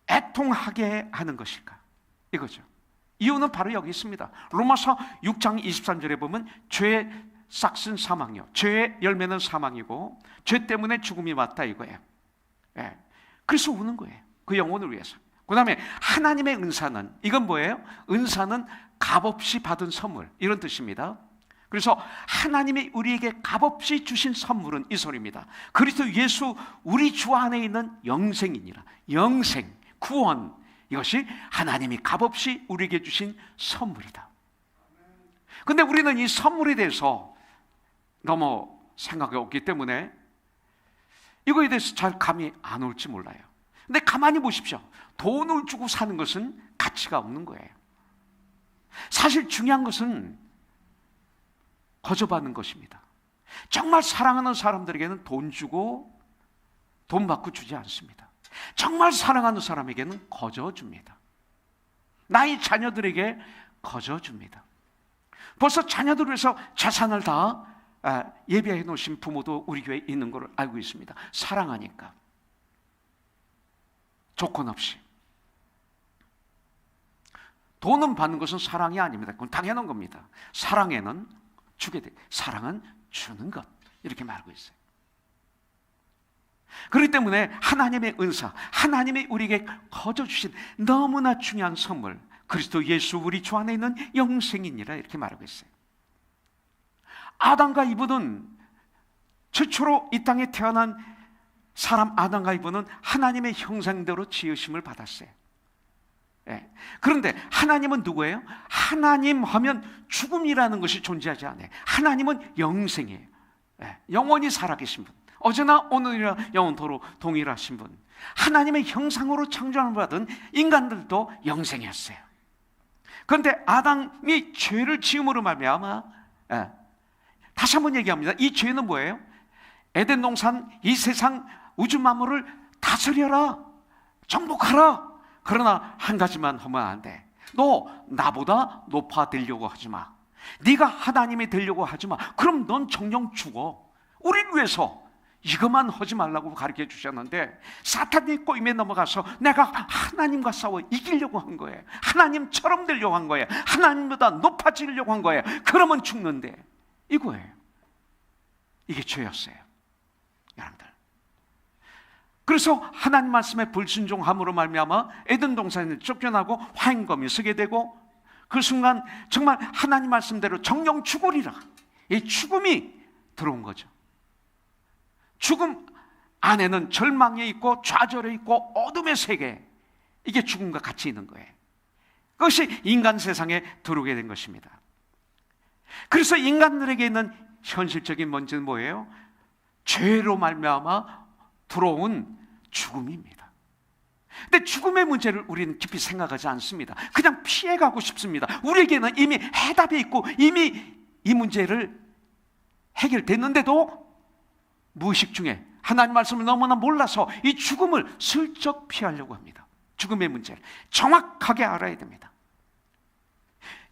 애통하게 하는 것일까? 이거죠. 이유는 바로 여기 있습니다. 로마서 6장 23절에 보면 죄의 싹슨 사망이요, 죄의 열매는 사망이고 죄 때문에 죽음이 왔다 이거예요. 그래서 우는 거예요. 그 영혼을 위해서. 그 다음에 하나님의 은사는, 이건 뭐예요? 은사는 값없이 받은 선물, 이런 뜻입니다. 그래서 하나님이 우리에게 값없이 주신 선물은 이 소리입니다. 그리스도 예수 우리 주 안에 있는 영생이니라. 영생, 구원, 이것이 하나님이 값없이 우리에게 주신 선물이다. 근데 우리는 이 선물에 대해서 너무 생각이 없기 때문에 이거에 대해서 잘 감이 안 올지 몰라요. 근데 가만히 보십시오. 돈을 주고 사는 것은 가치가 없는 거예요. 사실 중요한 것은 거저받는 것입니다. 정말 사랑하는 사람들에게는 돈 주고 돈 받고 주지 않습니다. 정말 사랑하는 사람에게는 거저 줍니다. 나의 자녀들에게 거저 줍니다. 벌써 자녀들을 위해서 재산을 다 예비해 놓으신 부모도 우리 교회에 있는 걸 알고 있습니다. 사랑하니까. 조건 없이. 돈은 받는 것은 사랑이 아닙니다. 그건 당연한 겁니다. 사랑에는 주게 돼. 사랑은 주는 것. 이렇게 말하고 있어요. 그렇기 때문에 하나님의 은사, 하나님이 우리에게 거저 주신 너무나 중요한 선물, 그리스도 예수 우리 주 안에 있는 영생이니라, 이렇게 말하고 있어요. 아담과 이브는, 최초로 이 땅에 태어난 사람 아담과 이브는 하나님의 형상대로 지으심을 받았어요. 그런데 하나님은 누구예요? 하나님 하면 죽음이라는 것이 존재하지 않아요. 하나님은 영생이에요. 영원히 살아계신 분, 어제나 오늘이나 영원토록 동일하신 분, 하나님의 형상으로 창조함을 받은 인간들도 영생이었어요. 그런데 아담이 죄를 지음으로 말미암아, 다시 한번 얘기합니다. 이 죄는 뭐예요? 에덴 동산, 이 세상 우주 만물을 다스려라, 정복하라. 그러나 한 가지만 하면 안 돼. 너 나보다 높아지려고 하지 마. 네가 하나님이 되려고 하지 마. 그럼 넌 정녕 죽어. 우리를 위해서 이것만 하지 말라고 가르쳐 주셨는데, 사탄이 꼬임에 넘어가서 내가 하나님과 싸워 이기려고 한 거예요. 하나님처럼 되려고 한 거예요. 하나님보다 높아지려고 한 거예요. 그러면 죽는데, 이거예요. 이게 죄였어요, 여러분들. 그래서 하나님 말씀에 불순종함으로 말미암아 에덴 동산에 쫓겨나고 화인검이 서게 되고, 그 순간 정말 하나님 말씀대로 정령 죽으리라, 이 죽음이 들어온 거죠. 죽음 안에는 절망이 있고 좌절이 있고 어둠의 세계, 이게 죽음과 같이 있는 거예요. 그것이 인간 세상에 들어오게 된 것입니다. 그래서 인간들에게 있는 현실적인 문제는 뭐예요? 죄로 말미암아 들어온 죽음입니다. 근데 죽음의 문제를 우리는 깊이 생각하지 않습니다. 그냥 피해가고 싶습니다. 우리에게는 이미 해답이 있고 이미 이 문제를 해결됐는데도 무의식 중에 하나님 말씀을 너무나 몰라서 이 죽음을 슬쩍 피하려고 합니다. 죽음의 문제를 정확하게 알아야 됩니다.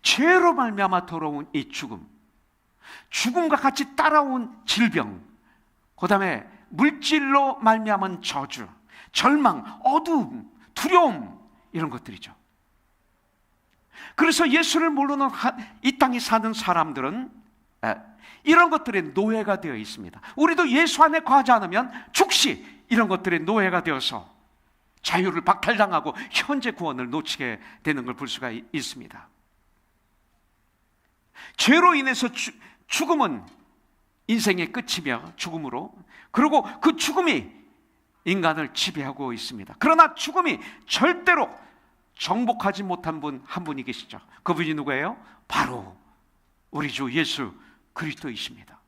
죄로 말미암아 돌아온 이 죽음, 죽음과 같이 따라온 질병, 그 다음에 물질로 말미암은 저주, 절망, 어두움, 두려움, 이런 것들이죠. 그래서 예수를 모르는 이 땅에 사는 사람들은 이런 것들의 노예가 되어 있습니다. 우리도 예수 안에 거하지 않으면 즉시 이런 것들의 노예가 되어서 자유를 박탈당하고 현재 구원을 놓치게 되는 걸 볼 수가 있습니다. 죄로 인해서 죽음은 인생의 끝이며 죽음으로, 그리고 그 죽음이 인간을 지배하고 있습니다. 그러나 죽음이 절대로 정복하지 못한 분 한 분이 계시죠. 그분이 누구예요? 바로 우리 주 예수 그리스도이십니다.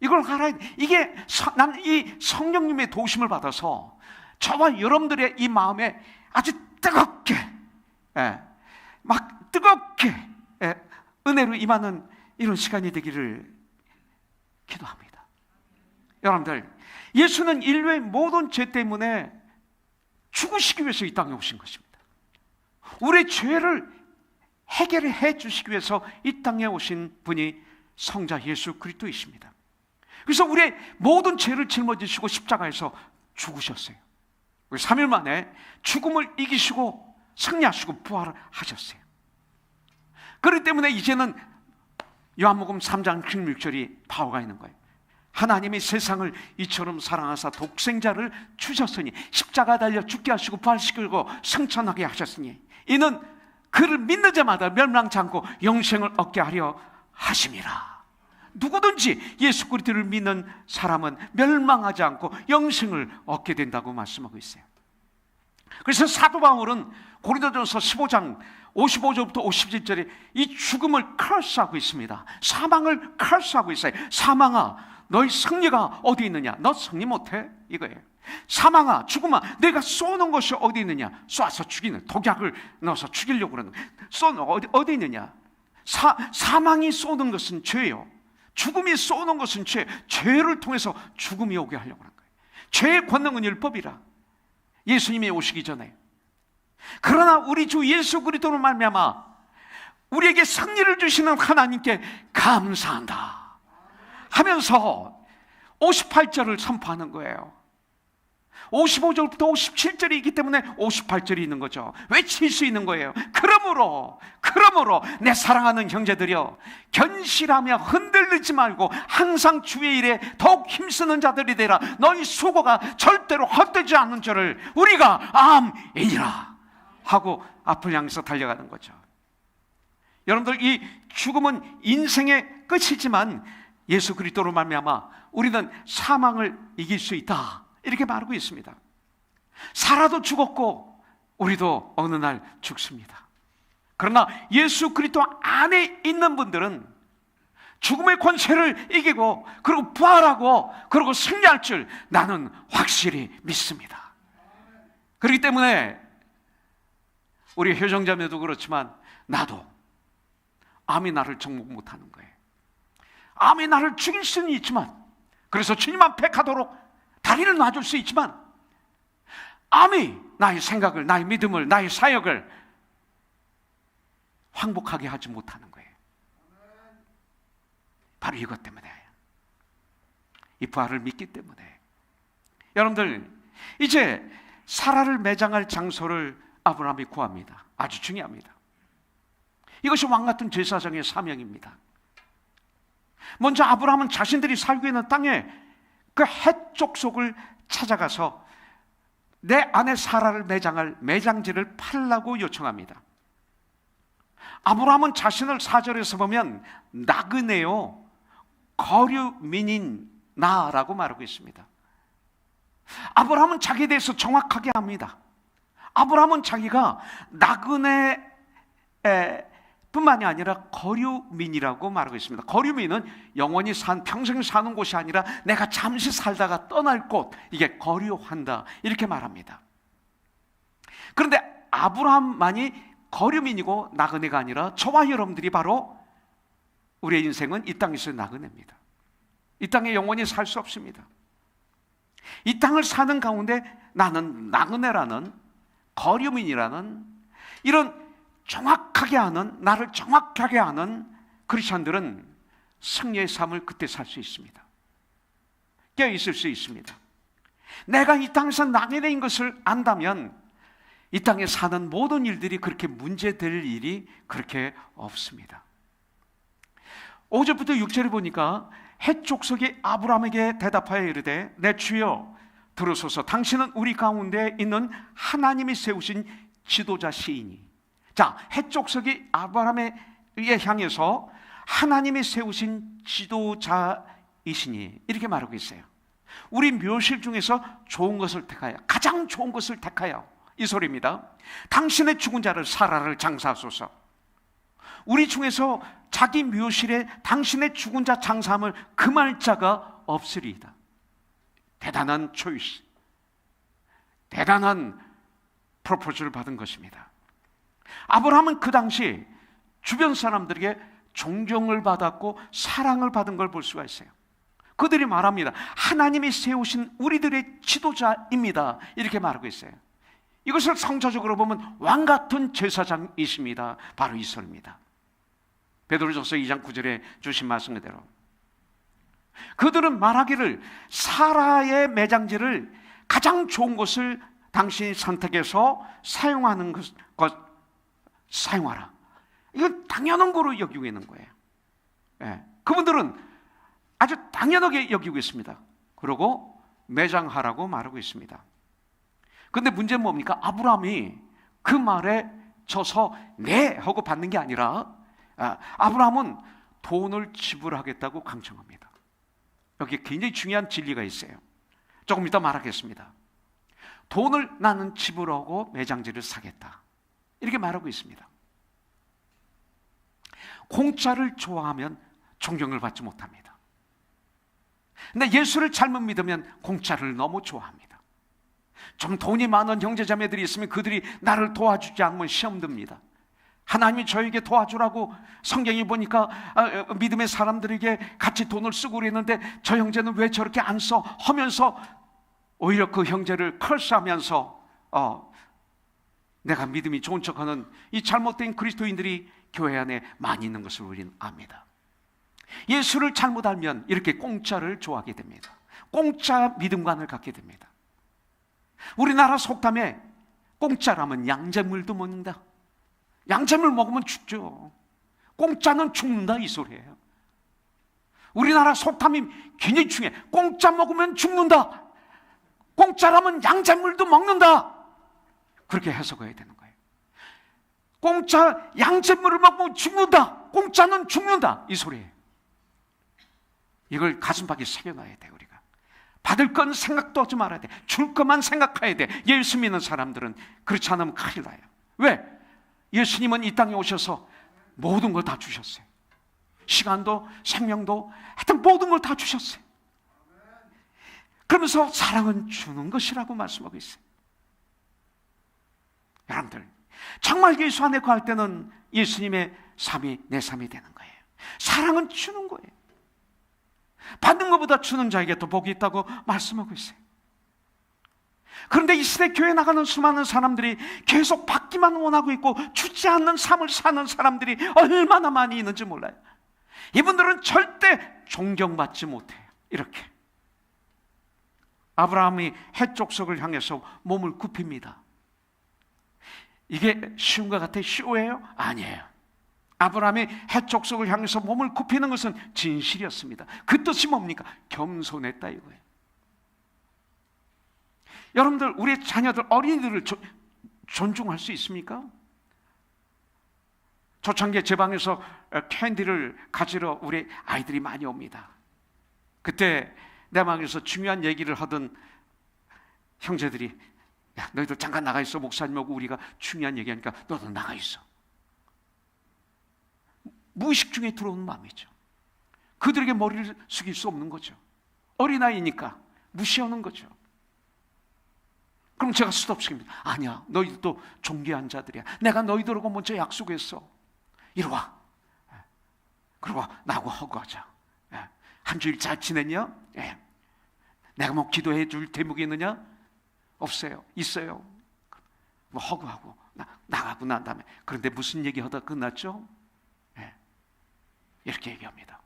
이걸 알아야 돼. 이게 나는 이 성령님의 도우심을 받아서 저와 여러분들의 이 마음에 아주 뜨겁게, 막 뜨겁게 은혜로 임하는 이런 시간이 되기를 기도합니다. 여러분들, 예수는 인류의 모든 죄 때문에 죽으시기 위해서 이 땅에 오신 것입니다. 우리의 죄를 해결해 주시기 위해서 이 땅에 오신 분이 성자 예수 그리스도이십니다. 그래서 우리의 모든 죄를 짊어지시고 십자가에서 죽으셨어요. 3일 만에 죽음을 이기시고 승리하시고 부활하셨어요. 그렇기 때문에 이제는 요한복음 3장 16절이 바오가 있는 거예요. 하나님이 세상을 이처럼 사랑하사 독생자를 주셨으니 십자가 달려 죽게 하시고 부활시키고 승천하게 하셨으니 이는 그를 믿는 자마다 멸망치 않고 영생을 얻게 하려 하심이라. 누구든지 예수 그리스도를 믿는 사람은 멸망하지 않고 영생을 얻게 된다고 말씀하고 있어요. 그래서 사도 바울은 고린도전서 15장 55절부터 57절에 이 죽음을 커스하고 있습니다. 사망을 커스하고 있어요. 사망아, 너의 승리가 어디 있느냐? 너 승리 못해? 이거예요. 사망아, 죽음아, 내가 쏘는 것이 어디 있느냐? 쏴서 죽이는, 독약을 넣어서 죽이려고 그러는 쏘는 어디 있느냐? 사망이 쏘는 것은 죄요. 죽음이 쏘는 것은 죄를 통해서 죽음이 오게 하려고 하는 거예요. 죄의 권능은 율법이라. 예수님이 오시기 전에. 그러나 우리 주 예수 그리스도로 말미암아 우리에게 승리를 주시는 하나님께 감사한다 하면서 58절을 선포하는 거예요. 55절부터 57절이 있기 때문에 58절이 있는 거죠. 외칠 수 있는 거예요. 그러므로 내 사랑하는 형제들이여, 견실하며 흔들리지 말고 항상 주의 일에 더욱 힘쓰는 자들이 되라. 너희 수고가 절대로 헛되지 않는 줄을 우리가 아멘이라 하고 앞을 향해서 달려가는 거죠. 여러분들, 이 죽음은 인생의 끝이지만 예수 그리스도로 말미암아 우리는 사망을 이길 수 있다, 이렇게 말하고 있습니다. 살아도 죽었고 우리도 어느 날 죽습니다. 그러나 예수 그리스도 안에 있는 분들은 죽음의 권세를 이기고 그리고 부활하고 그리고 승리할 줄 나는 확실히 믿습니다. 그렇기 때문에 우리 효정자매도 그렇지만 나도 암이 나를 정복 못하는 거예요. 암이 나를 죽일 수는 있지만, 그래서 주님 앞에 가도록 다리를 놔줄 수 있지만 암이 나의 생각을, 나의 믿음을, 나의 사역을 황복하게 하지 못하는 거예요. 바로 이것 때문에, 이 부활을 믿기 때문에. 여러분들, 이제 사라를 매장할 장소를 아브라함이 구합니다. 아주 중요합니다. 이것이 왕같은 제사장의 사명입니다. 먼저 아브라함은 자신들이 살고 있는 땅에 그 해족속을 찾아가서 내 아내 사라를 매장할 매장지를 팔라고 요청합니다. 아브라함은 자신을 4절에서 보면 나그네요, 거류민인 나라고 말하고 있습니다. 아브라함은 자기에 대해서 정확하게 합니다. 아브라함은 자기가 나그네 뿐만이 아니라 거류민이라고 말하고 있습니다. 거류민은 영원히 평생 사는 곳이 아니라 내가 잠시 살다가 떠날 곳, 이게 거류한다, 이렇게 말합니다. 그런데 아브라함만이 거류민이고 나그네가 아니라 저와 여러분들이 바로 우리의 인생은 이 땅에서 나그네입니다. 이 땅에 영원히 살 수 없습니다. 이 땅을 사는 가운데 나는 나그네라는, 거류민이라는 이런 정확하게 아는, 나를 정확하게 아는 크리스천들은 승리의 삶을 그때 살 수 있습니다. 깨어 있을 수 있습니다. 내가 이 땅에서 나그네인 것을 안다면 이 땅에 사는 모든 일들이 그렇게 문제될 일이 그렇게 없습니다. 5절부터 6절을 보니까 헷족속이 아브라함에게 대답하여 이르되, 내 주여 들으소서. 당신은 우리 가운데 있는 하나님이 세우신 지도자시이니. 자, 헷족속이 아브라함에 향해서 하나님이 세우신 지도자이시니, 이렇게 말하고 있어요. 우리 묘실 중에서 좋은 것을 택하여, 가장 좋은 것을 택하여, 이 소리입니다. 당신의 죽은 자를 사라를 장사하소서. 우리 중에서 자기 묘실에 당신의 죽은 자 장사함을 금할 자가 없으리이다. 대단한 초이스, 대단한 프로포즈를 받은 것입니다. 아브라함은 그 당시 주변 사람들에게 존경을 받았고 사랑을 받은 걸 볼 수가 있어요. 그들이 말합니다. 하나님이 세우신 우리들의 지도자입니다. 이렇게 말하고 있어요. 이것을 성서적으로 보면 왕 같은 제사장이십니다. 바로 이설입니다. 베드로전서 2장 9절에 주신 말씀 그대로 그들은 말하기를 사라의 매장지를 가장 좋은 것을 당신이 선택해서 사용하는 것 사용하라. 이건 당연한 거로 여기고 있는 거예요. 예. 그분들은 아주 당연하게 여기고 있습니다. 그리고 매장하라고 말하고 있습니다. 그런데 문제는 뭡니까? 아브라함이 그 말에 져서 네 하고 받는 게 아니라 아브라함은 돈을 지불하겠다고 강청합니다. 여기 굉장히 중요한 진리가 있어요. 조금 이따 말하겠습니다. 돈을 나는 지불하고 매장지를 사겠다. 이렇게 말하고 있습니다. 공짜를 좋아하면 존경을 받지 못합니다. 근데 예수를 잘못 믿으면 공짜를 너무 좋아합니다. 좀 돈이 많은 형제자매들이 있으면 그들이 나를 도와주지 않으면 시험 듭니다. 하나님이 저에게 도와주라고 성경에 보니까 믿음의 사람들에게 같이 돈을 쓰고 그랬는데 저 형제는 왜 저렇게 안 써? 하면서 오히려 그 형제를 컬스하면서 내가 믿음이 좋은 척하는 이 잘못된 그리스도인들이 교회 안에 많이 있는 것을 우리는 압니다. 예수를 잘못 알면 이렇게 공짜를 좋아하게 됩니다. 공짜 믿음관을 갖게 됩니다. 우리나라 속담에 공짜라면 양잿물도 먹는다. 양잿물 먹으면 죽죠. 공짜는 죽는다 이 소리예요. 우리나라 속담이 굉장히 중요해. 공짜 먹으면 죽는다. 공짜라면 양잿물도 먹는다. 그렇게 해석해야 되는 거예요. 공짜 양잿물을 먹으면 죽는다. 공짜는 죽는다 이 소리예요. 이걸 가슴팍에 새겨놔야 돼. 우리가 받을 건 생각도 하지 말아야 돼. 줄 것만 생각해야 돼. 예수 믿는 사람들은 그렇지 않으면 큰일 나요. 왜? 예수님은 이 땅에 오셔서 모든 걸 다 주셨어요. 시간도 생명도 하여튼 모든 걸 다 주셨어요. 그러면서 사랑은 주는 것이라고 말씀하고 있어요. 여러분들 정말 예수 안에 거할 때는 예수님의 삶이 내 삶이 되는 거예요. 사랑은 주는 거예요. 받는 것보다 주는 자에게 더 복이 있다고 말씀하고 있어요. 그런데 이 시대 교회 나가는 수많은 사람들이 계속 받기만 원하고 있고 주지 않는 삶을 사는 사람들이 얼마나 많이 있는지 몰라요. 이분들은 절대 존경받지 못해요. 이렇게 아브라함이 해족속을 향해서 몸을 굽힙니다. 이게 쉬운 것 같아요? 쉬워요? 아니에요. 아브라함이 해족속을 향해서 몸을 굽히는 것은 진실이었습니다. 그 뜻이 뭡니까? 겸손했다 이거예요. 여러분들 우리 자녀들 어린이들을 존중할 수 있습니까? 초창기에 제 방에서 캔디를 가지러 우리 아이들이 많이 옵니다. 그때 내 방에서 중요한 얘기를 하던 형제들이 야 너희들 잠깐 나가 있어. 목사님하고 우리가 중요한 얘기하니까 너도 나가 있어. 무의식 중에 들어오는 마음이죠. 그들에게 머리를 숙일 수 없는 거죠. 어린아이니까 무시하는 거죠. 그럼 제가 수도 없이 합니다. 아니야 너희들도 존귀한 자들이야. 내가 너희들하고 먼저 약속했어. 이리 와. 그리고 나하고 허구하자. 한 주일 잘 지냈냐? 내가 뭐 기도해 줄 대목이 있느냐? 없어요. 있어요. 뭐 허구하고 나가고 난 다음에 그런데 무슨 얘기하다 끝났죠? 이렇게 얘기합니다.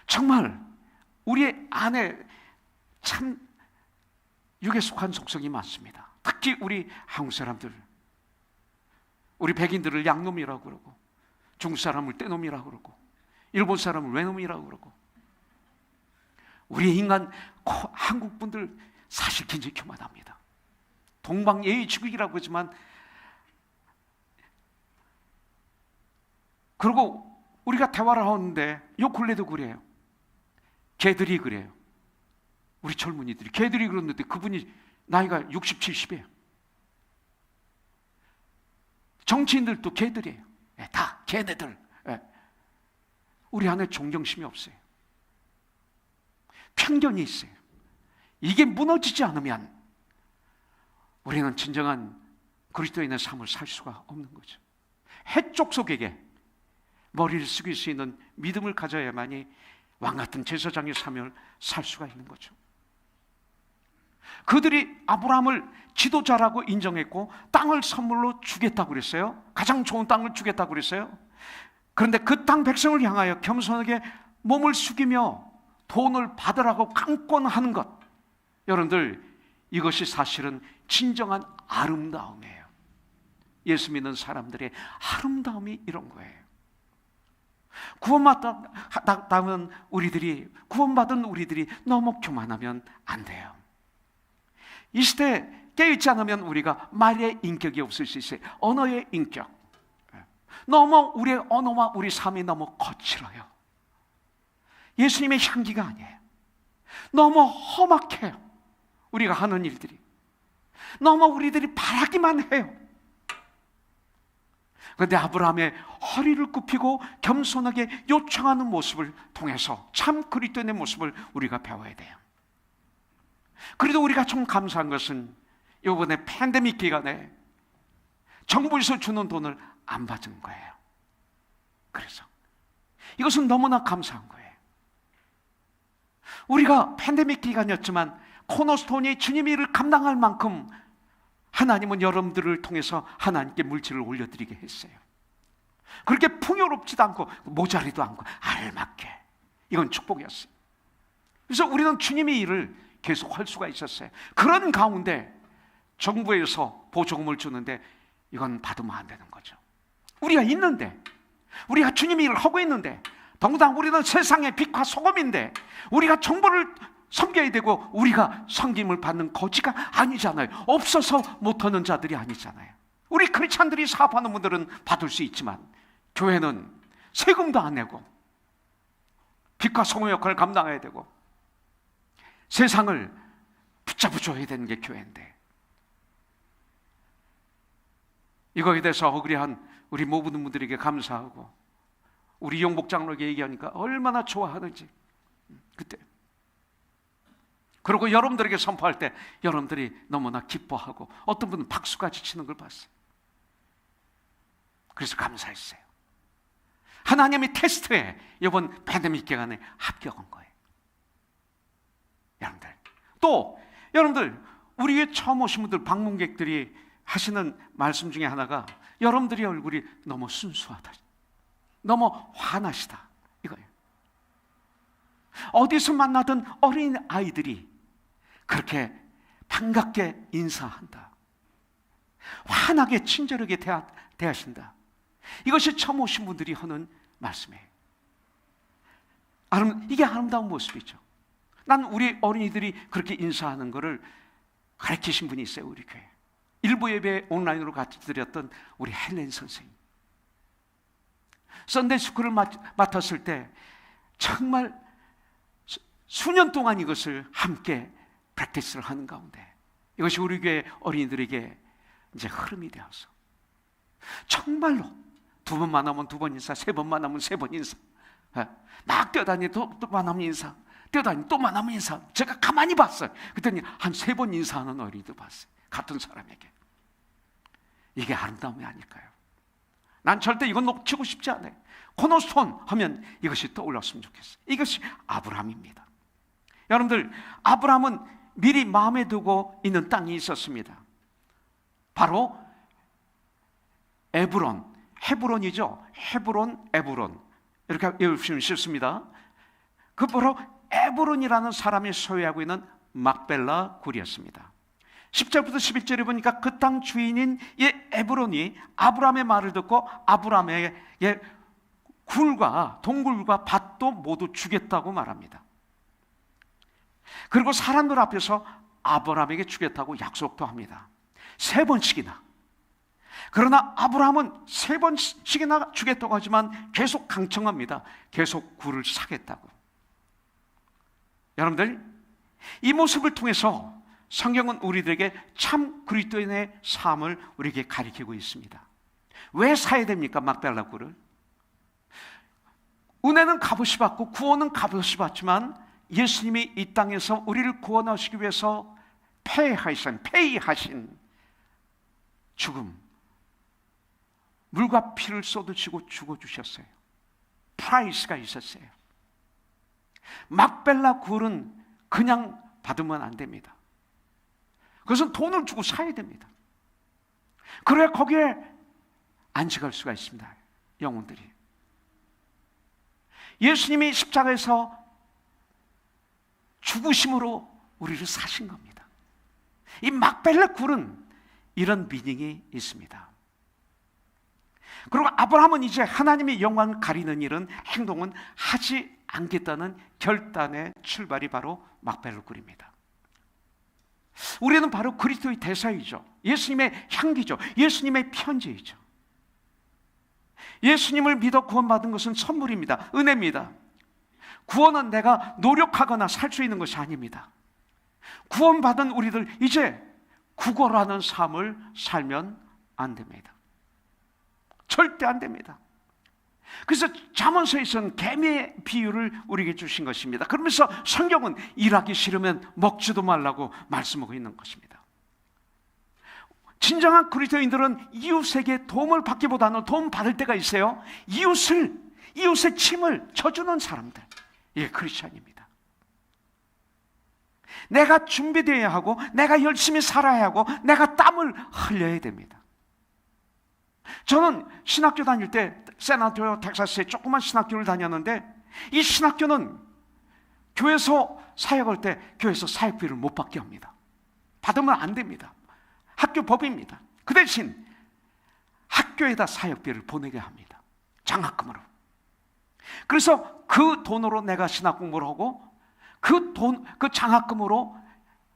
정말 우리 안에 참 육에 속한 속성이 많습니다. 특히 우리 한국 사람들, 우리 백인들을 양놈이라고 그러고 중국 사람을 떼놈이라고 그러고 일본 사람을 외놈이라고 그러고 우리 인간 한국 분들 사실 굉장히 교만합니다. 동방예의지국이라고 하지만 그리고 우리가 대화를 하는데 요 근래도 그래요. 걔들이 그래요. 우리 젊은이들이 걔들이 그러는데 그분이 나이가 60, 70이에요. 정치인들도 개들이에요. 다 개네들. 우리 안에 존경심이 없어요. 편견이 있어요. 이게 무너지지 않으면 우리는 진정한 그리스도인의 삶을 살 수가 없는 거죠. 해족속에게 머리를 숙일 수 있는 믿음을 가져야만이 왕같은 제사장의 삶을 살 수가 있는 거죠. 그들이 아브라함을 지도자라고 인정했고 땅을 선물로 주겠다고 그랬어요. 가장 좋은 땅을 주겠다고 그랬어요. 그런데 그 땅 백성을 향하여 겸손하게 몸을 숙이며 돈을 받으라고 강권하는 것, 여러분들, 이것이 사실은 진정한 아름다움이에요. 예수 믿는 사람들의 아름다움이 이런 거예요. 구원받은 우리들이 너무 교만하면 안 돼요. 이 시대에 깨어있지 않으면 우리가 말의 인격이 없을 수 있어요. 언어의 인격. 너무 우리의 언어와 우리 삶이 너무 거칠어요. 예수님의 향기가 아니에요. 너무 험악해요. 우리가 하는 일들이 너무 우리들이 바라기만 해요. 그런데 아브라함의 허리를 굽히고 겸손하게 요청하는 모습을 통해서 참 그리스도인의 모습을 우리가 배워야 돼요. 그래도 우리가 좀 감사한 것은 이번에 팬데믹 기간에 정부에서 주는 돈을 안 받은 거예요. 그래서 이것은 너무나 감사한 거예요. 우리가 팬데믹 기간이었지만 코너스톤이 주님의 일을 감당할 만큼 하나님은 여러분들을 통해서 하나님께 물질을 올려드리게 했어요. 그렇게 풍요롭지도 않고 모자리도 않고 알맞게, 이건 축복이었어요. 그래서 우리는 주님의 일을 계속 할 수가 있었어요. 그런 가운데 정부에서 보조금을 주는데 이건 받으면 안 되는 거죠. 우리가 있는데, 우리가 주님의 일을 하고 있는데, 더군다나 우리는 세상의 빛과 소금인데 우리가 정부를 섬겨야 되고 우리가 섬김을 받는 거지가 아니잖아요. 없어서 못하는 자들이 아니잖아요. 우리 크리스찬들이 사업하는 분들은 받을 수 있지만 교회는 세금도 안 내고 빛과 소금 역할을 감당해야 되고 세상을 붙잡아줘야 되는 게 교회인데, 이거에 대해서 어그리한 우리 모든 분들에게 감사하고 우리 용복 장로에게 얘기하니까 얼마나 좋아하는지. 그때 그리고 여러분들에게 선포할 때 여러분들이 너무나 기뻐하고 어떤 분은 박수까지 치는 걸 봤어요. 그래서 감사했어요. 하나님의 테스트에 이번 팬데믹 기간에 합격한 거예요. 여러분들, 또 여러분들, 우리 위에 처음 오신 분들, 방문객들이 하시는 말씀 중에 하나가 여러분들의 얼굴이 너무 순수하다, 너무 환하시다, 이거예요. 어디서 만나던 어린 아이들이 그렇게 반갑게 인사한다, 환하게 친절하게 대하신다. 이것이 처음 오신 분들이 하는 말씀이에요. 이게 아름다운 모습이죠. 난 우리 어린이들이 그렇게 인사하는 것을 가르치신 분이 있어요. 우리 교회 일부 예배 온라인으로 같이 드렸던 우리 헬렌 선생님. 썬데이 스쿨을 맡았을 때 정말 수년 동안 이것을 함께 프랙티스를 하는 가운데 이것이 우리 교회 어린이들에게 이제 흐름이 되어서 정말로 두 번 만나면 두 번 인사, 세 번 만나면 세 번 인사, 막 뛰어다니 또 만나면 인사, 뛰어다니 또 만나면 인사. 제가 가만히 봤어요. 그랬더니 한 세 번 인사하는 어린이도 봤어요. 같은 사람에게. 이게 아름다움이 아닐까요? 난 절대 이건 놓치고 싶지 않아요. 코너스톤 하면 이것이 떠올랐으면 좋겠어요. 이것이 아브라함입니다. 여러분들, 아브라함은 미리 마음에 두고 있는 땅이 있었습니다. 바로 헤브론이죠. 에브론 이렇게 외우시면 쉽습니다. 그 바로 에브론이라는 사람이 소유하고 있는 막벨라 굴이었습니다. 10절부터 11절에 보니까 그 땅 주인인 이 에브론이 아브라함의 말을 듣고 아브라함에게 굴과 동굴과 밭도 모두 주겠다고 말합니다. 그리고 사람들 앞에서 아브라함에게 주겠다고 약속도 합니다. 3번씩이나. 그러나 아브라함은 3번씩이나 주겠다고 하지만 계속 강청합니다. 계속 굴을 사겠다고. 여러분들, 이 모습을 통해서 성경은 우리들에게 참 그리스도인의 삶을 우리에게 가리키고 있습니다. 왜 사야 됩니까? 막벨라 굴을. 은혜는 값없이 받고 구원은 값없이 받지만 예수님이 이 땅에서 우리를 구원하시기 위해서 페이하신 죽음, 물과 피를 쏟으시고 죽어주셨어요. 프라이스가 있었어요. 막벨라 굴은 그냥 받으면 안 됩니다. 그것은 돈을 주고 사야 됩니다. 그래야 거기에 안식할 수가 있습니다. 영혼들이. 예수님이 십자가에서 죽으심으로 우리를 사신 겁니다. 이 막벨라 굴은 이런 미닝이 있습니다. 그리고 아브라함은 이제 하나님의 영광을 가리는 일은, 행동은 하지 않겠다는 결단의 출발이 바로 막벨라 굴입니다. 우리는 바로 그리스도의 대사이죠. 예수님의 향기죠. 예수님의 편지이죠. 예수님을 믿어 구원받은 것은 선물입니다. 은혜입니다. 구원은 내가 노력하거나 살 수 있는 것이 아닙니다. 구원받은 우리들 이제 구걸하는 삶을 살면 안 됩니다. 절대 안 됩니다. 그래서 잠언서에서는 개미의 비유를 우리에게 주신 것입니다. 그러면서 성경은 일하기 싫으면 먹지도 말라고 말씀하고 있는 것입니다. 진정한 그리스도인들은 이웃에게 도움을 받기보다는 도움 받을 때가 있어요. 이웃의 침을 져주는 사람들, 이게 크리스찬입니다. 내가 준비되어야 하고, 내가 열심히 살아야 하고, 내가 땀을 흘려야 됩니다. 저는 신학교 다닐 때 샌안토니오 텍사스에 조그만 신학교를 다녔는데, 이 신학교는 교회에서 사역할 때 교회에서 사역비를 못 받게 합니다. 받으면 안 됩니다. 학교 법입니다. 그 대신 학교에다 사역비를 보내게 합니다. 장학금으로. 그래서 그 돈으로 내가 신학 공부를 하고, 그 장학금으로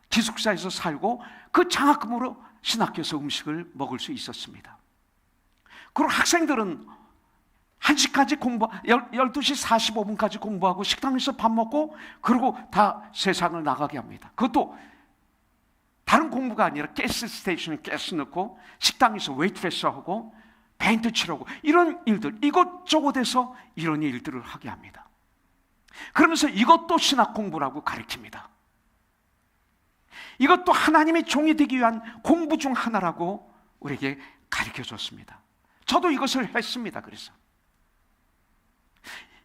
기숙사에서 살고, 그 장학금으로 신학교에서 음식을 먹을 수 있었습니다. 그리고 학생들은 1시까지 12시 45분까지 공부하고 식당에서 밥 먹고, 그리고 다 세상을 나가게 합니다. 그것도 다른 공부가 아니라 가스 스테이션에 가스 넣고, 식당에서 웨이트레스 하고, 페인트 칠하고, 이런 일들, 이것저것에서 이런 일들을 하게 합니다. 그러면서 이것도 신학 공부라고 가르칩니다. 이것도 하나님의 종이 되기 위한 공부 중 하나라고 우리에게 가르쳐 줬습니다. 저도 이것을 했습니다. 그래서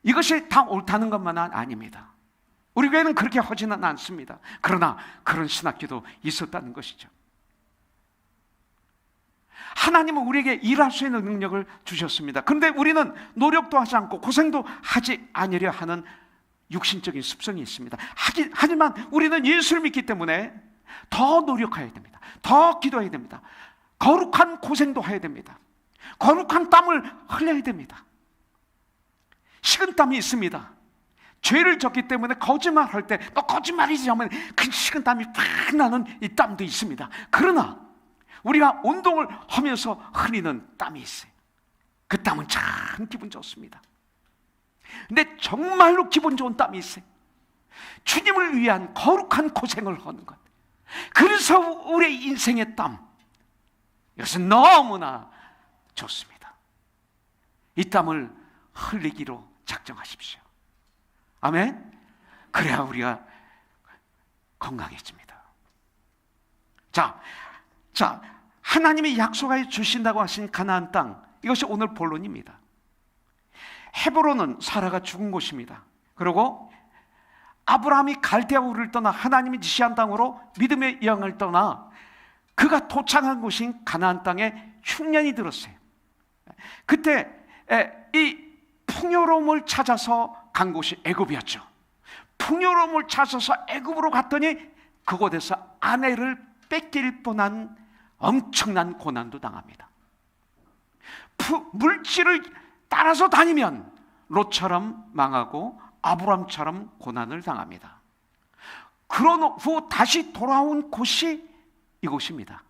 이것이 다 옳다는 것만은 아닙니다. 우리 교회는 그렇게 하지는 않습니다. 그러나 그런 신학교도 있었다는 것이죠. 하나님은 우리에게 일할 수 있는 능력을 주셨습니다. 그런데 우리는 노력도 하지 않고 고생도 하지 않으려 하는 육신적인 습성이 있습니다. 하지만 우리는 예수를 믿기 때문에 더 노력해야 됩니다. 더 기도해야 됩니다. 거룩한 고생도 해야 됩니다. 거룩한 땀을 흘려야 됩니다. 식은땀이 있습니다. 죄를 졌기 때문에 거짓말할 때 또 거짓말이지 하면 그 식은땀이 팍 나는 이 땀도 있습니다. 그러나 우리가 운동을 하면서 흘리는 땀이 있어요. 그 땀은 참 기분 좋습니다. 근데 정말로 기분 좋은 땀이 있어요. 주님을 위한 거룩한 고생을 하는 것. 그래서 우리의 인생의 땀, 이것은 너무나 좋습니다. 이 땀을 흘리기로 작정하십시오. 아멘. 그래야 우리가 건강해집니다. 자, 하나님이 약속하여 주신다고 하신 가나안 땅, 이것이 오늘 본론입니다. 헤브론은 사라가 죽은 곳입니다. 그리고 아브라함이 갈대아 우르를 떠나 하나님이 지시한 땅으로 믿음의 여행을 떠나 그가 도착한 곳인 가나안 땅에 흉년이 들었어요. 그때 이 풍요로움을 찾아서 간 곳이 애굽이었죠. 풍요로움을 찾아서 애굽으로 갔더니 그곳에서 아내를 뺏길 뻔한 엄청난 고난도 당합니다. 물질을 따라서 다니면 롯처럼 망하고 아브람처럼 고난을 당합니다. 그런 후 다시 돌아온 곳이 이곳입니다.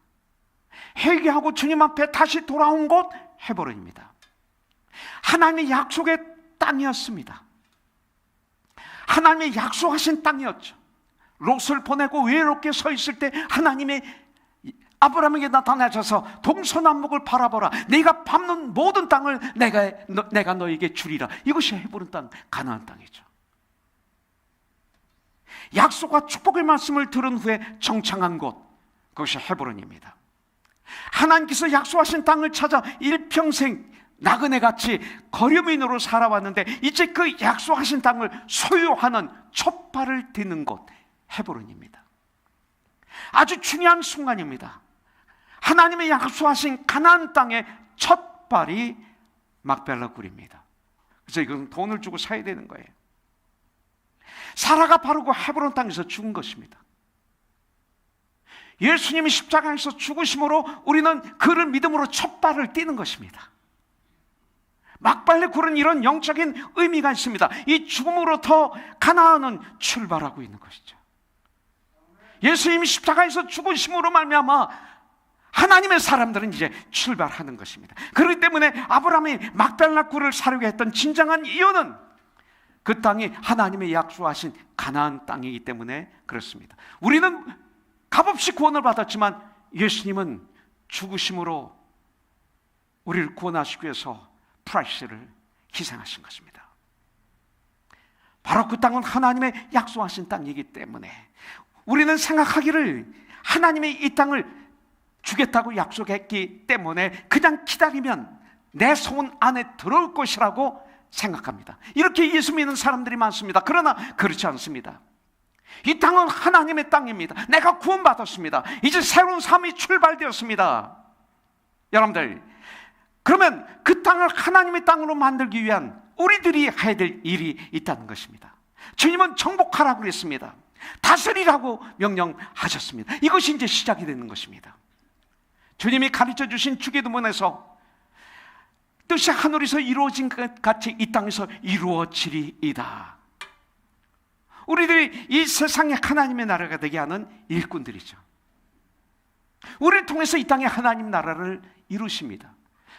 회개하고 주님 앞에 다시 돌아온 곳 헤브론입니다. 하나님의 약속의 땅이었습니다. 하나님의 약속하신 땅이었죠. 롯을 보내고 외롭게 서 있을 때 하나님의 아브라함에게 나타나셔서 동서남북을 바라보라. 네가 밟는 모든 땅을 내가 너에게 주리라. 이것이 헤브론 땅, 가나안 땅이죠. 약속과 축복의 말씀을 들은 후에 정착한 곳, 그것이 헤브론입니다. 하나님께서 약속하신 땅을 찾아 일평생 나그네같이 거류민으로 살아왔는데 이제 그 약속하신 땅을 소유하는 첫 발을 딛는 곳, 헤브론입니다. 아주 중요한 순간입니다. 하나님의 약속하신 가나안 땅의 첫 발이 막벨라 굴입니다. 그래서 이건 돈을 주고 사야 되는 거예요. 사라가 바로 그 헤브론 땅에서 죽은 것입니다. 예수님이 십자가에서 죽으심으로 우리는 그를 믿음으로 첫 발을 띄는 것입니다. 막발레 굴은 이런 영적인 의미가 있습니다. 이 죽음으로부터 가나안은 출발하고 있는 것이죠. 예수님이 십자가에서 죽으심으로 말미암아 하나님의 사람들은 이제 출발하는 것입니다. 그렇기 때문에 아브라함이 막벨라 굴을 사려고 했던 진정한 이유는 그 땅이 하나님의 약속하신 가나안 땅이기 때문에 그렇습니다. 우리는 값없이 구원을 받았지만 예수님은 죽으심으로 우리를 구원하시기 위해서 프라이스를 희생하신 것입니다. 바로 그 땅은 하나님의 약속하신 땅이기 때문에 우리는 생각하기를 하나님이 이 땅을 주겠다고 약속했기 때문에 그냥 기다리면 내 손 안에 들어올 것이라고 생각합니다. 이렇게 예수 믿는 사람들이 많습니다. 그러나 그렇지 않습니다. 이 땅은 하나님의 땅입니다. 내가 구원받았습니다. 이제 새로운 삶이 출발되었습니다. 여러분들, 그러면 그 땅을 하나님의 땅으로 만들기 위한 우리들이 해야 될 일이 있다는 것입니다. 주님은 정복하라고 그랬습니다. 다스리라고 명령하셨습니다. 이것이 이제 시작이 되는 것입니다. 주님이 가르쳐 주신 주기도문에서 뜻이 하늘에서 이루어진 것 같이 이 땅에서 이루어지리이다. 우리들이 이 세상에 하나님의 나라가 되게 하는 일꾼들이죠. 우리를 통해서 이 땅에 하나님 나라를 이루십니다.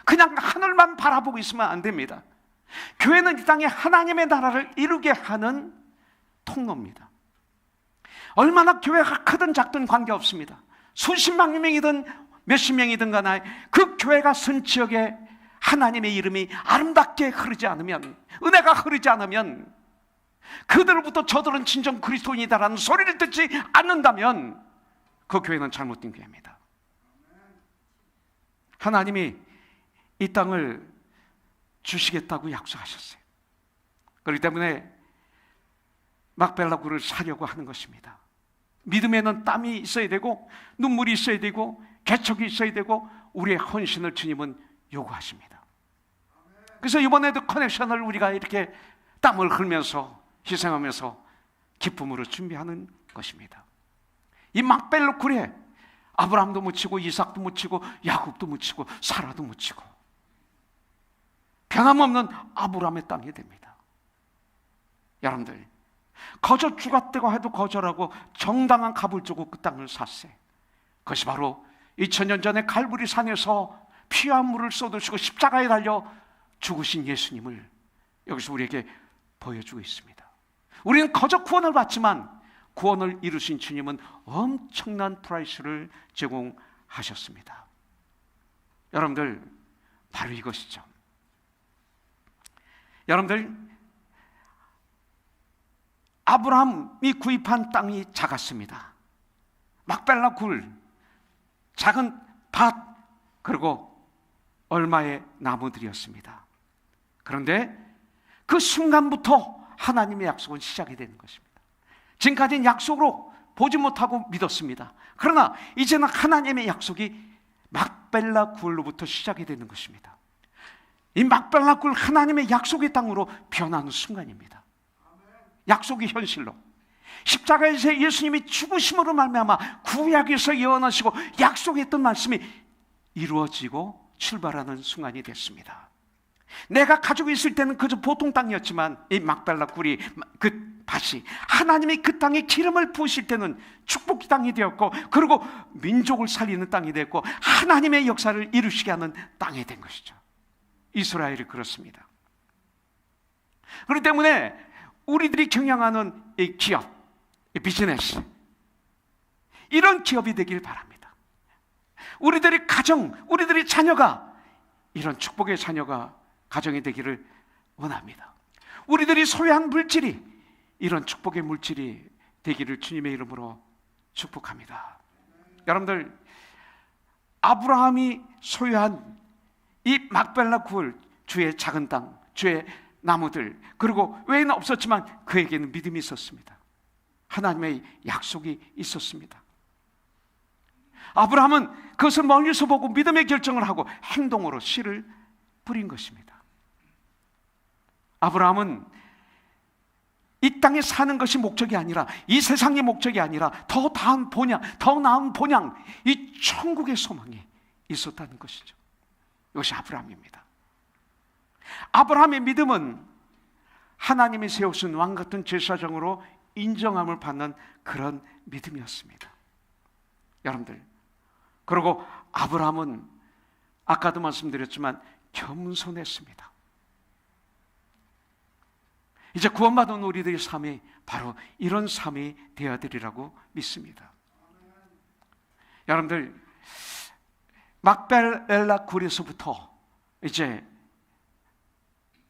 그냥 하늘만 바라보고 있으면 안 됩니다. 교회는 이 땅에 하나님의 나라를 이루게 하는 통로입니다. 얼마나 교회가 크든 작든 관계없습니다. 수십만 명이든 몇십 명이든 간에 그 교회가 선 지역에 하나님의 이름이 아름답게 흐르지 않으면, 은혜가 흐르지 않으면, 그들로부터 저들은 진정 그리스도인이다라는 소리를 듣지 않는다면 그 교회는 잘못된 교회입니다. 하나님이 이 땅을 주시겠다고 약속하셨어요. 그렇기 때문에 막벨라 굴을 사려고 하는 것입니다. 믿음에는 땀이 있어야 되고 눈물이 있어야 되고 개척이 있어야 되고 우리의 헌신을 주님은 요구하십니다. 그래서 이번에도 커넥션을 우리가 이렇게 땀을 흘면서 희생하면서 기쁨으로 준비하는 것입니다. 이 막벨라 굴에 아브라함도 묻히고 이삭도 묻히고 야곱도 묻히고 사라도 묻히고 변함없는 아브라함의 땅이 됩니다. 여러분들, 거저 죽었다고 해도 거절하고 정당한 값을 주고 그 땅을 샀어요. 그것이 바로 2000년 전에 갈보리 산에서 피와 물을 쏟으시고 십자가에 달려 죽으신 예수님을 여기서 우리에게 보여주고 있습니다. 우리는 거저 구원을 받지만 구원을 이루신 주님은 엄청난 프라이스를 제공하셨습니다. 여러분들, 바로 이것이죠. 여러분들, 아브라함이 구입한 땅이 작았습니다. 막벨라 굴, 작은 밭, 그리고 얼마의 나무들이었습니다. 그런데 그 순간부터 하나님의 약속은 시작이 되는 것입니다. 지금까지는 약속으로 보지 못하고 믿었습니다. 그러나 이제는 하나님의 약속이 막벨라 굴로부터 시작이 되는 것입니다. 이 막벨라 굴, 하나님의 약속의 땅으로 변하는 순간입니다. 약속이 현실로, 십자가에서 예수님이 죽으심으로 말미암아 구약에서 예언하시고 약속했던 말씀이 이루어지고 출발하는 순간이 됐습니다. 내가 가지고 있을 때는 그저 보통 땅이었지만 이 막벨라 굴이, 그 밭이 하나님이 그 땅에 기름을 부으실 때는 축복 땅이 되었고, 그리고 민족을 살리는 땅이 됐고 하나님의 역사를 이루시게 하는 땅이 된 것이죠. 이스라엘이 그렇습니다. 그렇기 때문에 우리들이 경영하는 이 기업, 이 비즈니스, 이런 기업이 되길 바랍니다. 우리들의 가정, 우리들의 자녀가 이런 축복의 자녀가 가정이 되기를 원합니다. 우리들이 소유한 물질이 이런 축복의 물질이 되기를 주님의 이름으로 축복합니다. 여러분들, 아브라함이 소유한 이 막벨라 굴, 주의 작은 땅, 주의 나무들, 그리고 외에는 없었지만 그에게는 믿음이 있었습니다. 하나님의 약속이 있었습니다. 아브라함은 그것을 멀리서 보고 믿음의 결정을 하고 행동으로 씨를 뿌린 것입니다. 아브라함은 이 땅에 사는 것이 목적이 아니라, 이 세상의 목적이 아니라 더 나은 본향, 더 나은 본향, 이 천국의 소망이 있었다는 것이죠. 이것이 아브라함입니다. 아브라함의 믿음은 하나님이 세우신 왕 같은 제사장으로 인정함을 받는 그런 믿음이었습니다. 여러분들, 그리고 아브라함은 아까도 말씀드렸지만 겸손했습니다. 이제 구원받은 우리들의 삶이 바로 이런 삶이 되어야 되리라고 믿습니다. 여러분들, 막벨라 굴에서부터 이제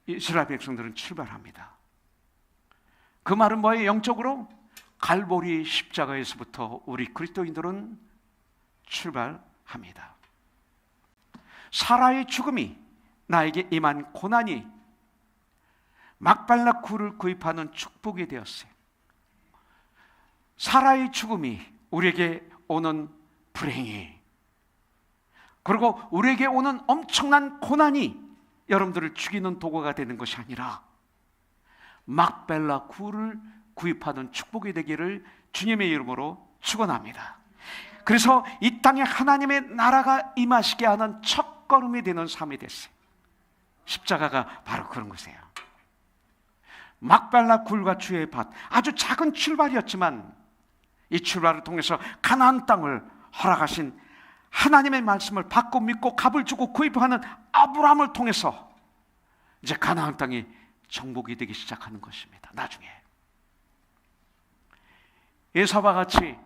이스라엘 백성들은 출발합니다. 그 말은 뭐예요? 영적으로 갈보리 십자가에서부터 우리 그리스도인들은 출발합니다. 사라의 죽음이 나에게 임한 고난이 막벨라 굴을 구입하는 축복이 되었어요. 사라의 죽음이 우리에게 오는 불행이, 그리고 우리에게 오는 엄청난 고난이 여러분들을 죽이는 도구가 되는 것이 아니라 막벨라 굴을 구입하는 축복이 되기를 주님의 이름으로 축원합니다. 그래서 이 땅에 하나님의 나라가 임하시게 하는 첫걸음이 되는 삶이 됐어요. 십자가가 바로 그런 것이에요. 막벨라 굴과 주의 밭, 아주 작은 출발이었지만 이 출발을 통해서 가나안 땅을 허락하신 하나님의 말씀을 받고 믿고 값을 주고 구입하는 아브라함을 통해서 이제 가나안 땅이 정복이 되기 시작하는 것입니다. 나중에 에사와 같이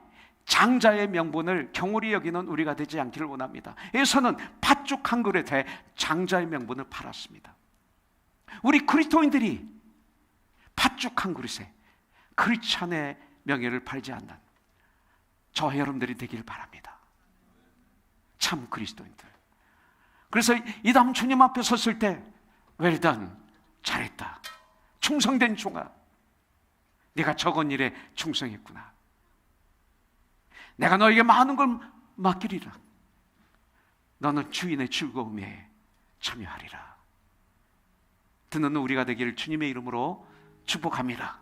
장자의 명분을 경홀히 여기는 우리가 되지 않기를 원합니다. 에사는 팥죽 한 그릇에 장자의 명분을 팔았습니다. 우리 그리스도인들이 팥죽 한 그릇에 크리스찬의 명예를 팔지 않는 저 여러분들이 되기를 바랍니다. 참 그리스도인들. 그래서 이 다음 주님 앞에 섰을 때 웰던, 잘했다, 충성된 종아, 네가 적은 일에 충성했구나, 내가 너에게 많은 걸 맡기리라, 너는 주인의 즐거움에 참여하리라. 듣는 우리가 되기를 주님의 이름으로 축복합니다.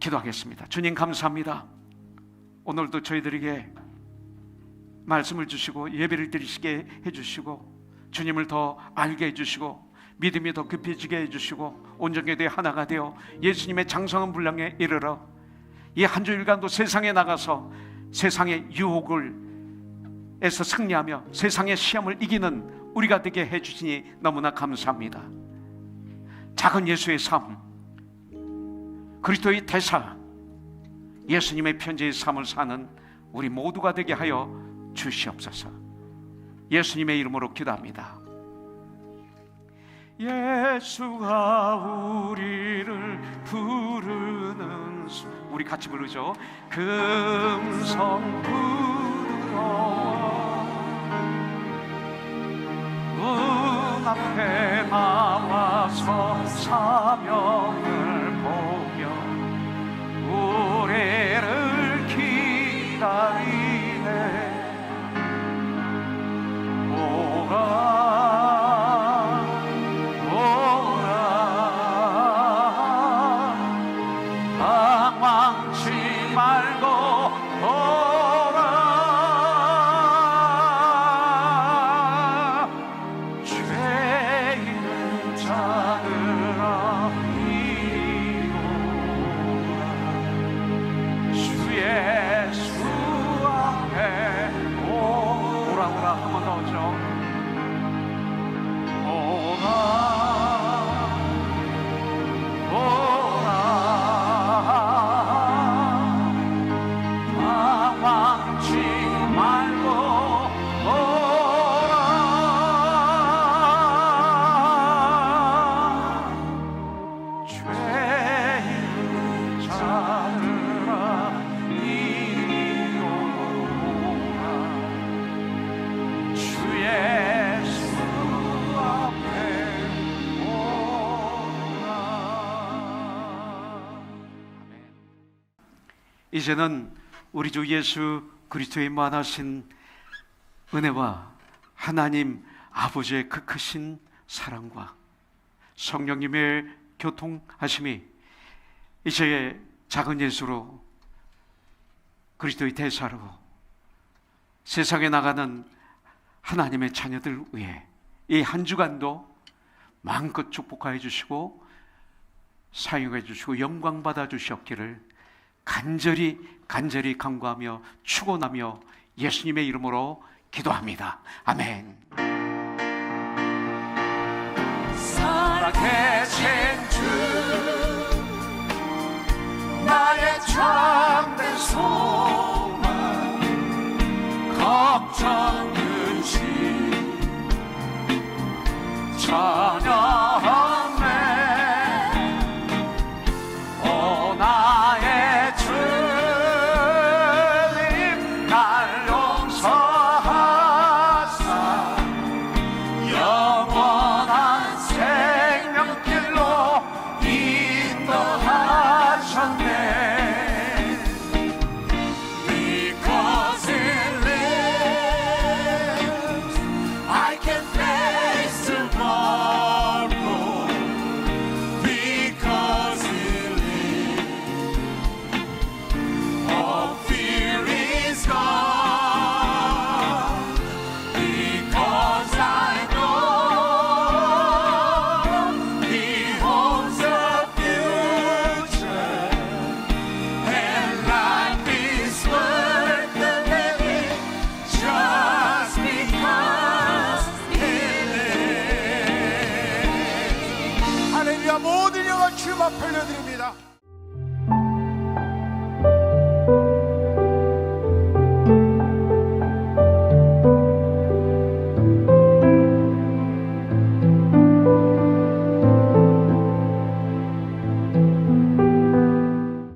기도하겠습니다. 주님 감사합니다. 오늘도 저희들에게 말씀을 주시고 예배를 드리시게 해주시고 주님을 더 알게 해주시고 믿음이 더 깊어지게 해주시고 온전하게 되어 하나가 되어 예수님의 장성한 분량에 이르러 이 한 주일간도 세상에 나가서 세상의 유혹을 에서 승리하며 세상의 시험을 이기는 우리가 되게 해주시니 너무나 감사합니다. 작은 예수의 삶, 그리스도의 대사, 예수님의 편지의 삶을 사는 우리 모두가 되게 하여 주시옵소서. 예수님의 이름으로 기도합니다. 예수가 우리를 부르는 우리 같이 부르죠. 금성 부드러워 문 앞에 나와서 사명을 보며 우리를 기다리네. 이제는 우리 주 예수 그리스도의 만하신 은혜와 하나님 아버지의 그 크신 사랑과 성령님의 교통하심이 이제 작은 예수로 그리스도의 대사로 세상에 나가는 하나님의 자녀들 위해 이 한 주간도 마음껏 축복하여 주시고 사용해 주시고 영광 받아 주시옵기를 간절히 간구하며 축원하며 예수님의 이름으로 기도합니다. 아멘. 살아계신 주 나의 참된 소망 걱정 근심 전혀 없네. 오 나의 주님 날 용서하사 영원한 생명길로 인도하셨네. Because He lives, I can face tomorrow. Because He lives, all fear is gone. Because I know He holds the future, and life is worth the living just because He lives. 할렐루야. 모든 영광 주님 앞에 올려드립니다.